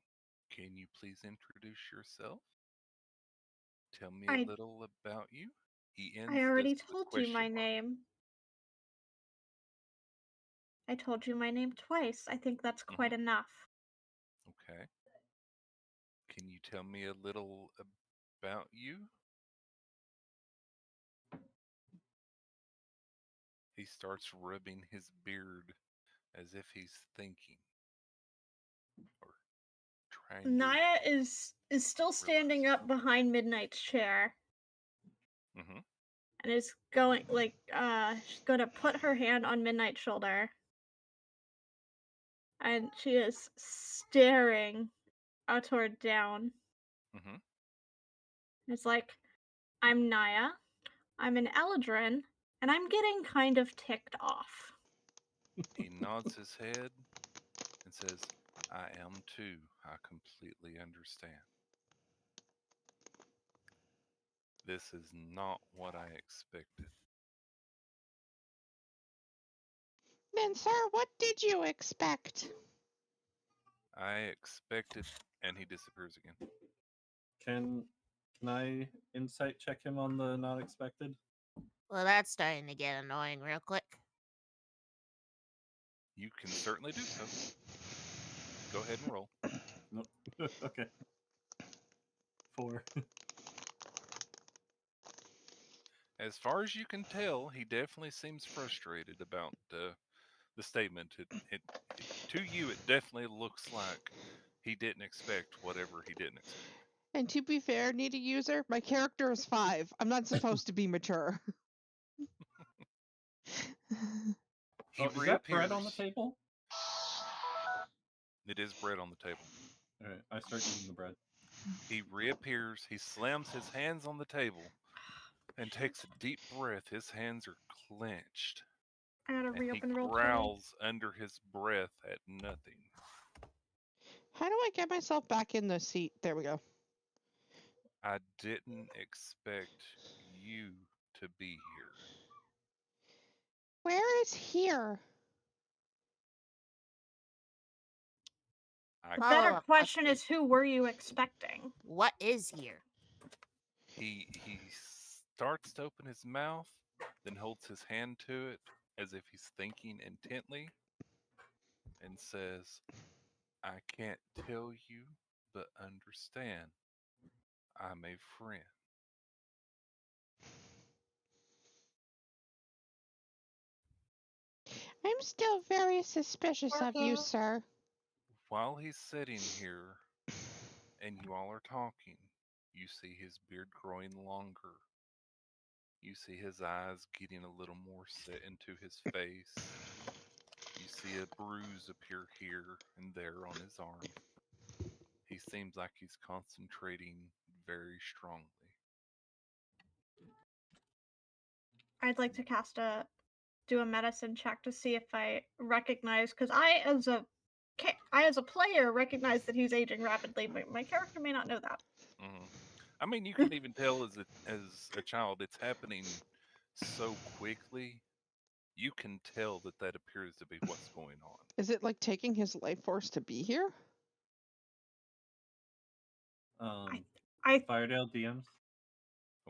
can you please introduce yourself? Tell me a I little about you." He I ends already this with told you question my mark. name. I told you my name twice. I think that's quite enough. Okay. Can you tell me a little about you? He starts rubbing his beard as if he's thinking or trying to Naya is still standing realize. up behind Midnight's chair Mm-hmm. and is going she's gonna put her hand on Midnight's shoulder. And she is staring Autor down. Mm-hmm. It's like, I'm Naya, I'm an Eladrin, and I'm getting kind of ticked off. He nods his head and says, "I am too. I completely understand. This is not what I expected." Then, sir, what did you expect? I expected, and he disappears again. Can I insight check him on the not expected? Well, that's starting to get annoying real quick. You can certainly do so. Go ahead and roll. Nope. Okay. 4. As far as you can tell, he definitely seems frustrated about the statement. To you, it definitely looks like he didn't expect whatever he didn't expect. And to be fair, Nita user, my character is 5. I'm not supposed to be mature. He Oh, is that reappears. bread on the table? It is bread on the table. All right, I start eating the bread. He reappears. He slams his hands on the table and takes a deep breath. His hands are clenched. I gotta And he reopen roll 20. growls under his breath at nothing. How do I get myself back in the seat? There we go. I didn't expect you to be here. Where is here? The Follow better up question question. is, who were you expecting? What is here? He starts to open his mouth, then holds his hand to it as if he's thinking intently, and says, "I can't tell you, but understand. I'm a friend." I'm still very suspicious of you, sir. While he's sitting here and you all are talking, you see his beard growing longer. You see his eyes getting a little more set into his face. You see a bruise appear here and there on his arm. He seems like he's concentrating very strongly. I'd like to do a medicine check to see if I recognize, because I as a player recognize that he's aging rapidly, but my character may not know that. Mhm. I mean, you can even tell as a child, it's happening so quickly. You can tell that that appears to be what's going on. Is it like taking his life force to be here? I Firedale DMs.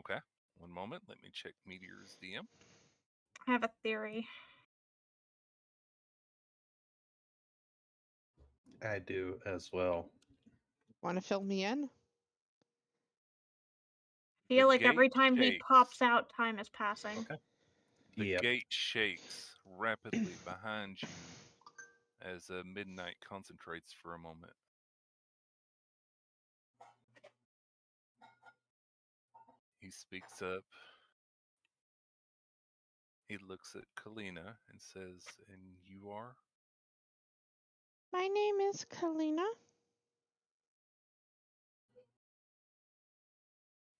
Okay, one moment. Let me check Meteor's DM. have a theory. I do as well. Want to fill me in? Feel like gate every time he shakes. pops out, time is passing. Okay. The Yep. gate shakes rapidly behind you as Midnight concentrates for a moment. He speaks up. He looks at Kalina and says, "And you are?" My name is Kalina.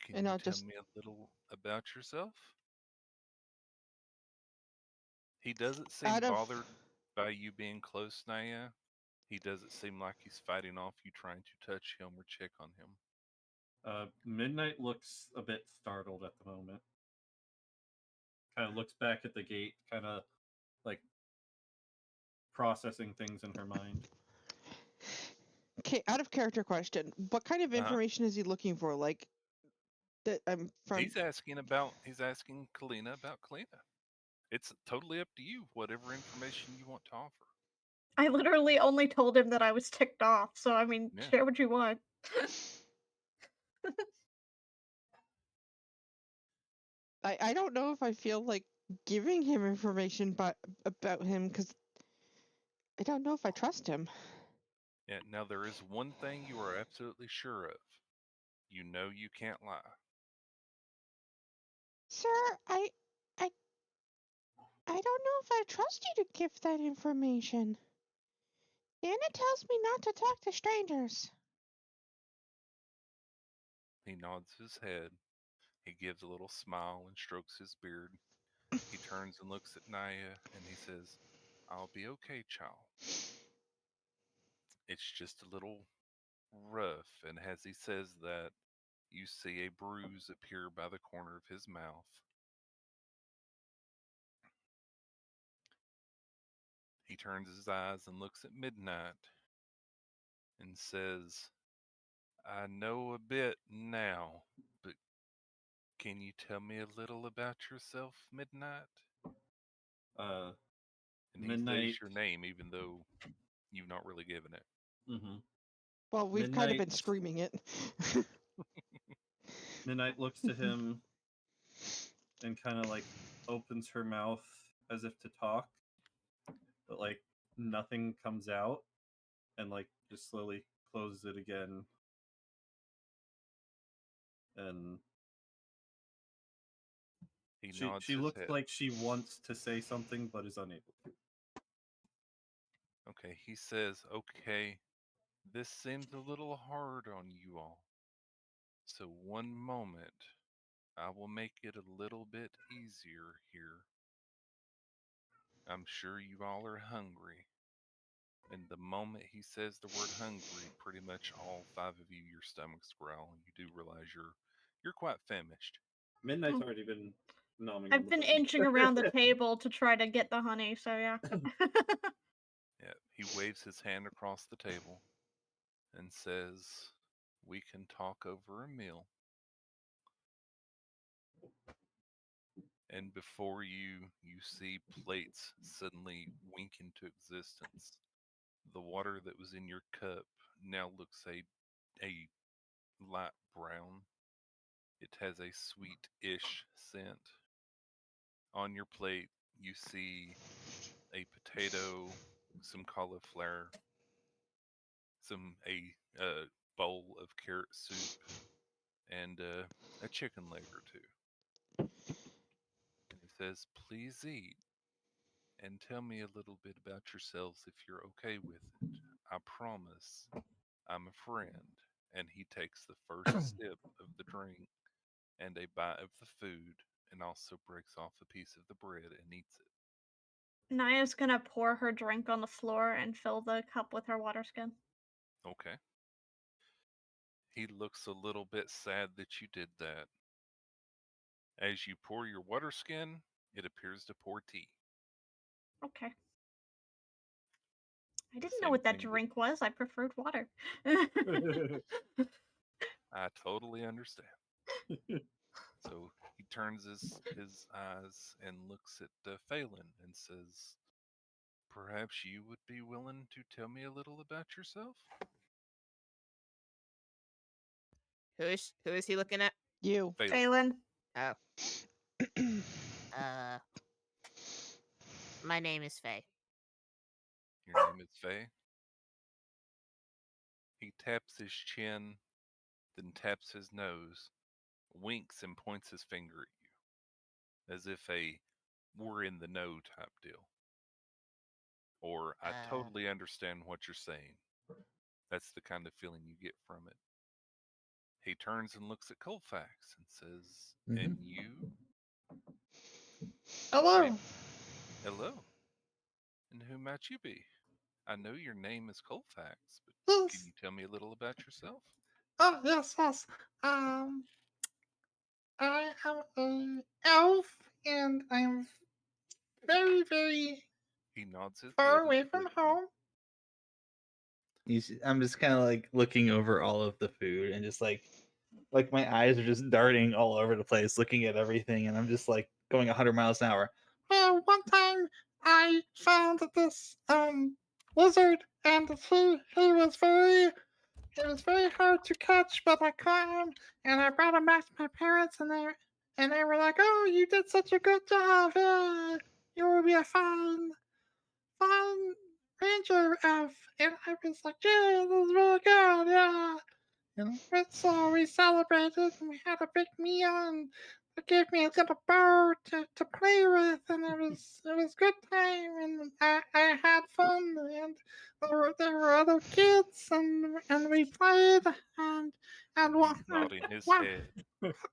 Can And you I'll tell just me a little about yourself? He doesn't seem out of bothered by you being close, Naya. He doesn't seem like he's fighting off you trying to touch him or check on him. Midnight looks a bit startled at the moment. Kind of looks back at the gate, kind of like processing things in her mind. Okay, out of character question. What kind of Uh-huh. information is he looking for? Like that I'm from He's asking Kalina about Kalina. It's totally up to you, whatever information you want to offer. I literally only told him that I was ticked off, so I mean, Yeah. share what you want. I don't know if I feel like giving him information but about him because I don't know if I trust him. Yeah. Now there is one thing you are absolutely sure of. You know you can't lie. Sir, I I don't know if I trust you to give that information. Anna tells me not to talk to strangers. He nods his head. He gives a little smile and strokes his beard. He turns and looks at Naya and he says, "I'll be okay, child. It's just a little rough." And as he says that, you see a bruise appear by the corner of his mouth. He turns his eyes and looks at Midnight and says, "I know a bit now, but can you tell me a little about yourself, Midnight?" Uh, And he Midnight. says your name, even though you've not really given it. Mm-hmm. Well, we've kind of been Midnight. screaming it. Midnight looks to him and kind of like opens her mouth as if to talk, but like nothing comes out, and like just slowly closes it again. And He she nods she his looks head. like she wants to say something but is unable to. Okay, he says, "Okay, this seems a little hard on you all. So one moment, I will make it a little bit easier here. I'm sure you all are hungry." And the moment he says the word hungry, pretty much all five of you, your stomachs growl, and you do realize you're quite famished. Midnight's already been nomming on I've the been honey. inching around the table to try to get the honey, so yeah. Yeah, he waves his hand across the table and says, "We can talk over a meal." And before you see plates suddenly wink into existence. The water that was in your cup now looks a light brown. It has a sweet-ish scent. On your plate, you see a potato, some cauliflower, a bowl of carrot soup, and a chicken leg or two. And it says, "Please eat and tell me a little bit about yourselves if you're okay with it. I promise I'm a friend." And he takes the first sip of the drink and a bite of the food and also breaks off a piece of the bread and eats it. Naya's gonna pour her drink on the floor and fill the cup with her water skin. Okay. He looks a little bit sad that you did that. As you pour your water skin, it appears to pour tea. Okay. I didn't know Same what that thing that- drink was. I preferred water. I totally understand. So he turns his eyes and looks at Phelan and says, "Perhaps you would be willing to tell me a little about yourself?" Who is he looking at? You. Phelan. Phelan. Oh. Uh. My name is Faye. Your name is Faye? He taps his chin, then taps his nose, winks and points his finger at you, as if a "we're in the know" type deal. Or "I totally understand what you're saying." That's the kind of feeling you get from it. He turns and looks at Colfax and says, "And you?" Hello. Wait, hello. And who might you be? I know your name is Colfax, but can Yes. you tell me a little about yourself? Oh, yes, yes. I am an elf, and I'm very, very He nods his far head away and from looks at you. home. I'm just kind of like looking over all of the food and just like my eyes are just darting all over the place, looking at everything, and I'm just like going 100 miles an hour. Well, one time I found this lizard, and he was very hard to catch, but I caught him, and I brought him back to my parents, and they were like, "Oh, you did such a good job! Yeah, you will be a fine ranger elf." And I was like, "Yeah, this is really good, yeah." And so we celebrated, and we had a big meal, and they gave me a little bow to play with, and it was good time, and I had fun, and there were other kids, and we played, and He's nodding his head.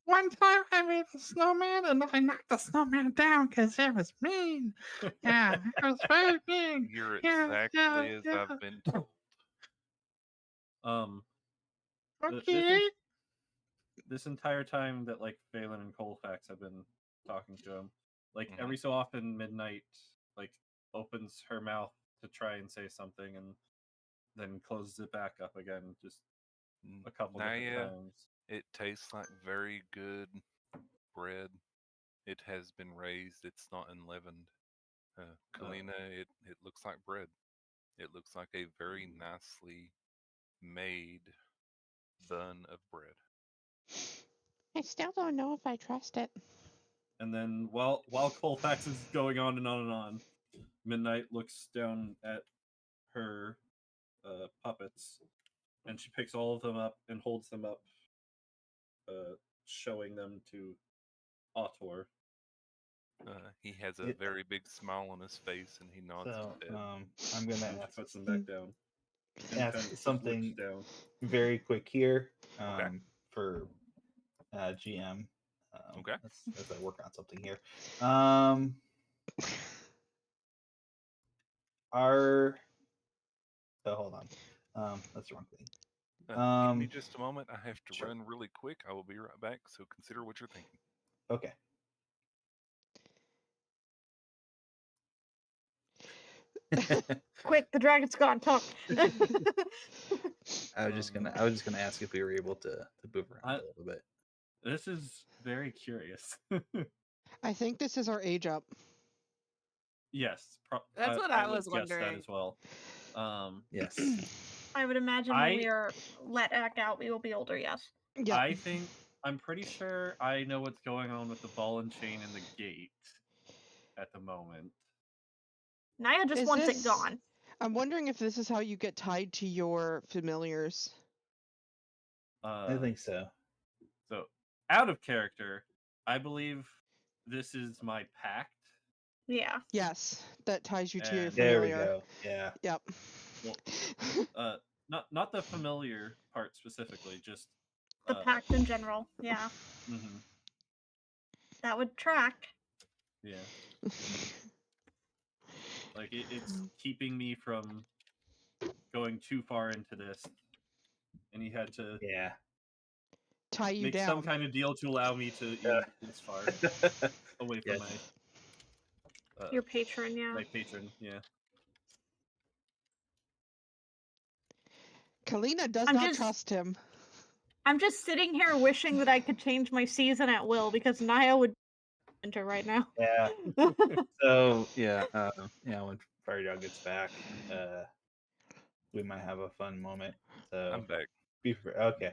one time I made a snowman, and I knocked the snowman down because it was mean. Yeah, it was very mean. You're Yeah, exactly as I've been told. Okay. This entire time that like Phelan and Colfax have been talking to him, like Mhm. every so often Midnight like opens her mouth to try and say something and then closes it back up again just a couple different Naya, times. it tastes like very good bread. It has been raised. It's not unleavened. Kalina, it looks like bread. It looks like a very nicely made bun of bread. I still don't know if I trust it. And then while Colfax is going on and on and on, Midnight looks down at her puppets, and she picks all of them up and holds them up, showing them to Autor. He has a very big smile on his face, and he nods So his head. I'm gonna And she ask, puts them back down. And kind ask of just something looks down. very quick here Okay. for GM. Okay. As I work on something here. Hold on. That's the wrong thing. Give me just a moment. I have to Sure. run really quick. I will be right back. So consider what you're thinking. Okay. Quick, the dragon's gone. Talk. I was just gonna ask if we were able to move around a little bit. This is very curious. I think this is our age up. Yes, That's what I would was guess that wondering. as well. Yes. I would imagine when we are let back out, we will be older. Yes. Yeah. I think I'm pretty sure I know what's going on with the ball and chain in the gate at the moment. Naya just Is wants it this- gone. I'm wondering if this is how you get tied to your familiars. I think so. So, out of character, I believe this is my pact. Yeah. Yes, that ties you to your And- There we familiar. go. Yeah. Yep. Well, not the familiar part specifically, just The pact in general. Yeah. mhm. That would track. Yeah. Like it's keeping me from going too far into this, and he had to Yeah. Tie you make some down. kind of deal to allow me to even this far away from Yes. Your patron, yeah. my patron. Yeah. Kalina does I'm not just- trust him. I'm just sitting here wishing that I could change my season at will because Naya would enter right now. Yeah. So yeah, when Fire Dog gets back, we might have a fun moment. So I'm back. okay.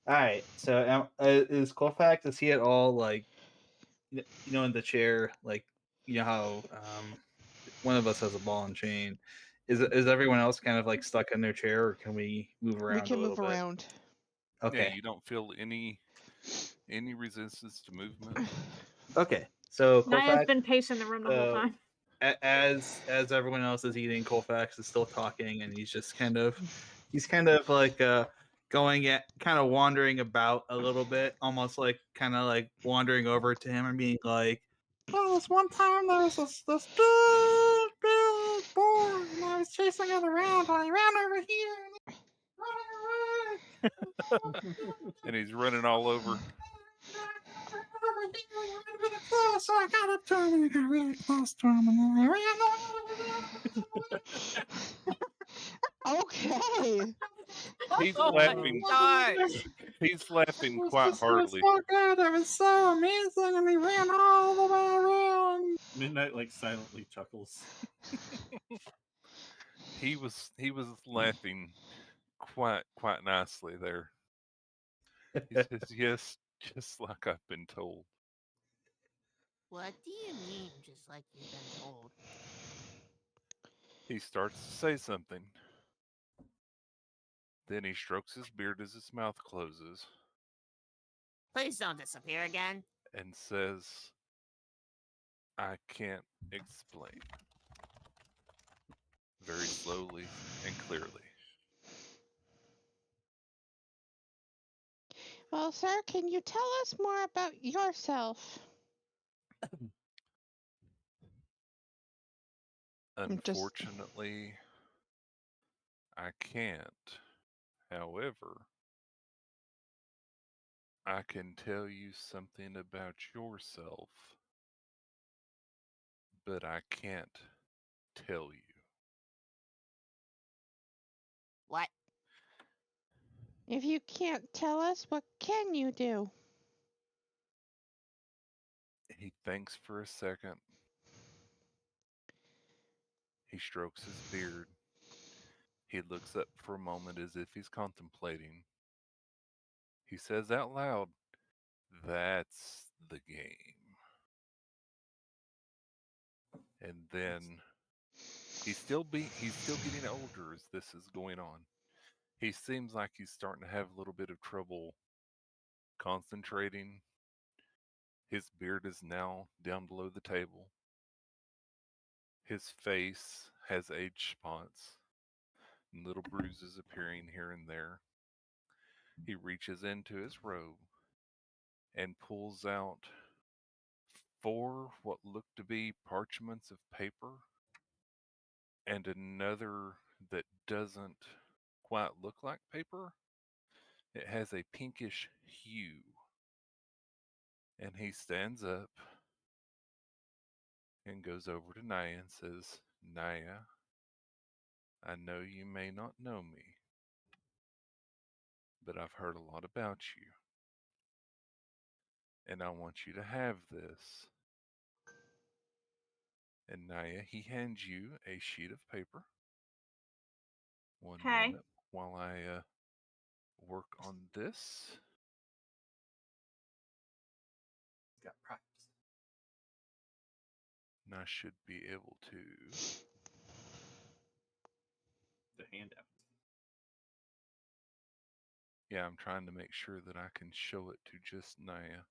All right. So is Colfax? Is he at all like, in the chair? Like, how one of us has a ball and chain. Is everyone else kind of like stuck in their chair, or can we move around We can a little move bit? around. Okay. Yeah, you don't feel any resistance to movement. Okay. So Naya's Colfax, been pacing the room the whole time. as everyone else is eating, Colfax is still talking, and he's kind of like going at kind of wandering about a little bit, almost like kind of like wandering over to him and being like, "Oh, this one time there was this big boar, and I was chasing it around, and I ran over here, and running away." And he's running all over. So I got up to him and I got really close to him and then I ran Okay. He's Oh my laughing. gosh. He's laughing quite It was heartily. so good. It was so amazing, and we ran all the way around. Midnight like silently chuckles. He was laughing quite nicely there. He says, "Yes, just like I've been told." What do you mean, just like you've been told? He starts to say something. Then he strokes his beard as his mouth closes Please don't disappear again. and says, "I can't explain." Very slowly and clearly. Well, sir, can you tell us more about yourself? Unfortunately, I can't. However, I can tell you something about yourself, but I can't tell you. What? If you can't tell us, what can you do? He thinks for a second. He strokes his beard. He looks up for a moment as if he's contemplating. He says out loud, "That's the game." And then he's still getting older as this is going on. He seems like he's starting to have a little bit of trouble concentrating. His beard is now down below the table. His face has age spots and little bruises appearing here and there. He reaches into his robe and pulls out 4 what look to be parchments of paper and another that doesn't quite look like paper. It has a pinkish hue. And he stands up and goes over to Naya and says, "Naya, I know you may not know me, but I've heard a lot about you. And I want you to have this." And Naya, he hands you a sheet of paper. One Okay. moment while I work on this. Got props. And I should be able to. The handout. Yeah, I'm trying to make sure that I can show it to just Naya.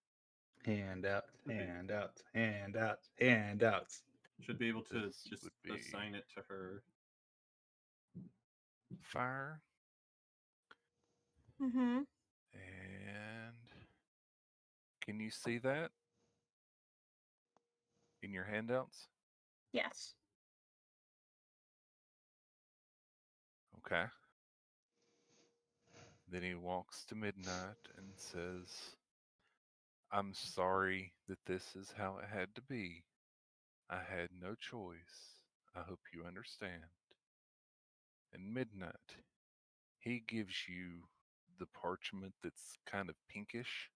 Handouts, handouts, handouts, handouts. Should be able to This just would be assign it to her. fire Mm-hmm. and can you see that? in your handouts? Yes. Okay. Then he walks to Midnight and says, I'm sorry that this is how it had to be. I had no choice. I hope you understand. And Midnight, he gives you the parchment that's kind of pinkish.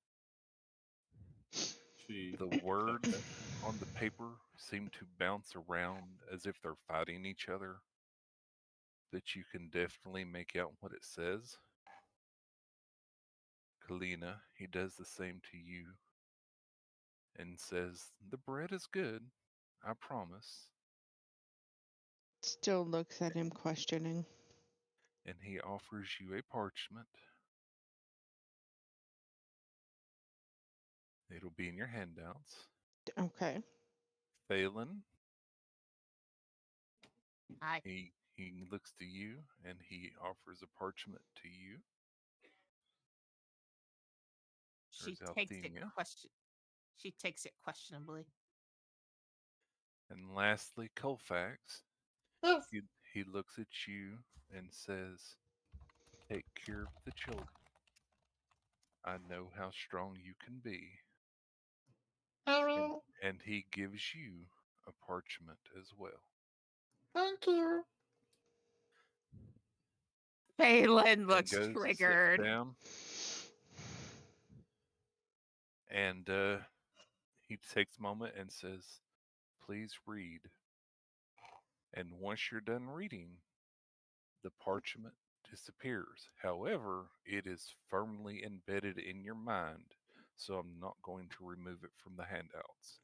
She The words on the paper seem to bounce around as if they're fighting each other, but you can definitely make out what it says. Kalina, he does the same to you and says, the bread is good, I promise. Still looks at him questioning. And he offers you a parchment. It'll be in your handouts. Okay. Phelan, Hi. he looks to you and he offers a parchment to you. She Or takes it Zalthenia. She takes it questionably. And lastly, Colfax. Oh, He looks at you and says, take care of the children. I know how strong you can be. hello. And he gives you a parchment as well. Thank you. Phelan And looks goes, sits triggered. down, and he takes a moment and says, please read. And once you're done reading, the parchment disappears. However, it is firmly embedded in your mind, so I'm not going to remove it from the handouts.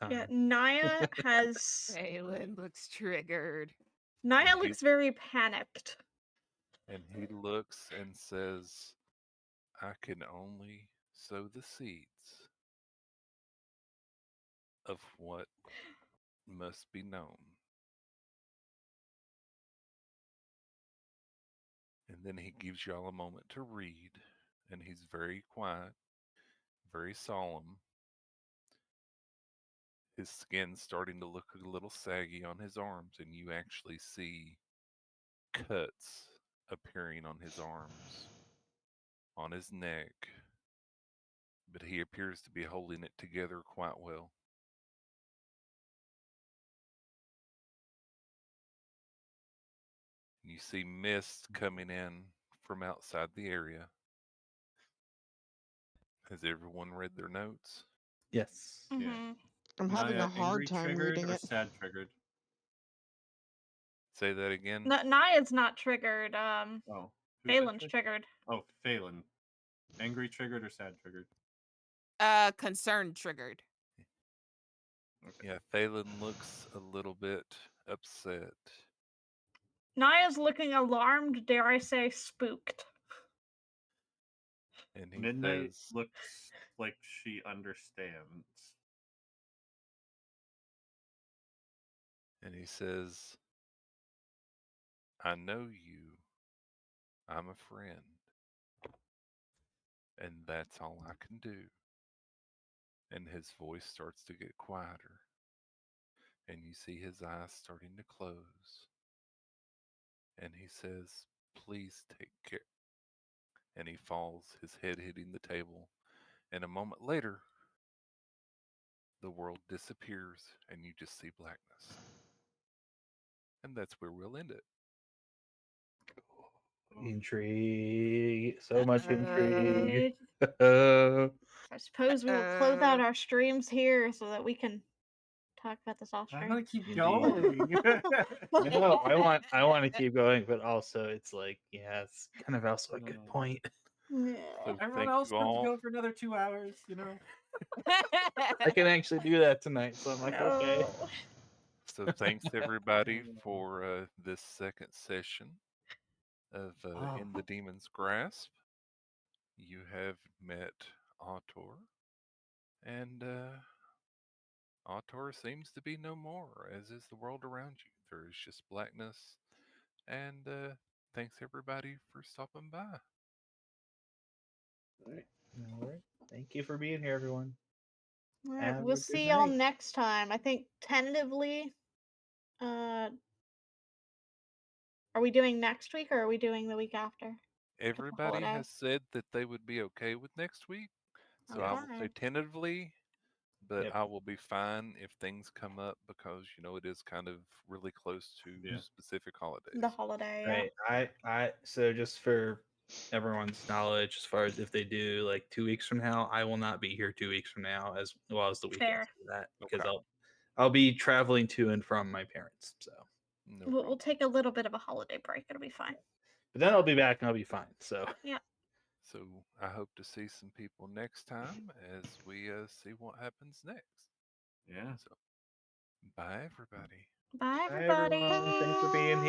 Yeah, Darn. Naya has. Phelan looks triggered. Naya And he- looks very panicked. And he looks and says, I can only sow the seeds of what must be known. And then he gives y'all a moment to read, and he's very quiet, very solemn. His skin's starting to look a little saggy on his arms, and you actually see cuts appearing on his arms, on his neck, but he appears to be holding it together quite well. And you see mist coming in from outside the area. Has everyone read their notes? Yes. Yeah. Mm-hmm. I'm having Naya a hard angry time triggered reading or it. sad triggered? Say that again. Naya's not triggered. Oh, who said Phelan's triggered? triggered. Oh, Phelan. Angry triggered or sad triggered? Concern triggered. Okay. Yeah, Phelan looks a little bit upset. Naya's looking alarmed, dare I say, spooked. And he Midnight says, looks like she understands. I know you. I'm a friend. And that's all I can do. And his voice starts to get quieter. And you see his eyes starting to close. And he says, please take care. And he falls, his head hitting the table. And a moment later, the world disappears and you just see blackness. And that's where we'll end it. Intrigue. So much intrigue. I suppose we will close out Uh, our streams here so that we can talk about this off I stream. want to keep Indeed. going. No, I want to keep going, but also it's like, yeah, it's kind of also a good point. Yeah. So Everyone thank else you wants to all. go for another 2 hours, you know? I can actually do that tonight, so I'm like, okay. No. So thanks everybody for this second session of In the Demon's Grasp. You have met Autor, and Autor seems to be no more, as is the world around you. There is just blackness, and thanks everybody for stopping by. All right. Thank you for being here, everyone. All right, Have we'll a good see y'all night. next time. I think tentatively, are we doing next week or are we doing the week after? Everybody holiday. has said that they would be okay with next week, so I will say Okay. tentatively, but Yep. I will be fine if things come up because it is kind of really close to Yeah. specific holidays. The holiday, yeah. Right. So just for everyone's knowledge, as far as if they do like 2 weeks from now, I will not be here 2 weeks from now as well as the weekend Fair. after that because Okay. I'll be traveling to and from my parents. So, No We'll problem. take a little bit of a holiday break. It'll be fine. but then I'll be back and I'll be fine. So, So I hope to see some people next time as we see what happens next. Yeah. So bye, everybody. Bye, Bye, everybody. everyone. Thanks for being here.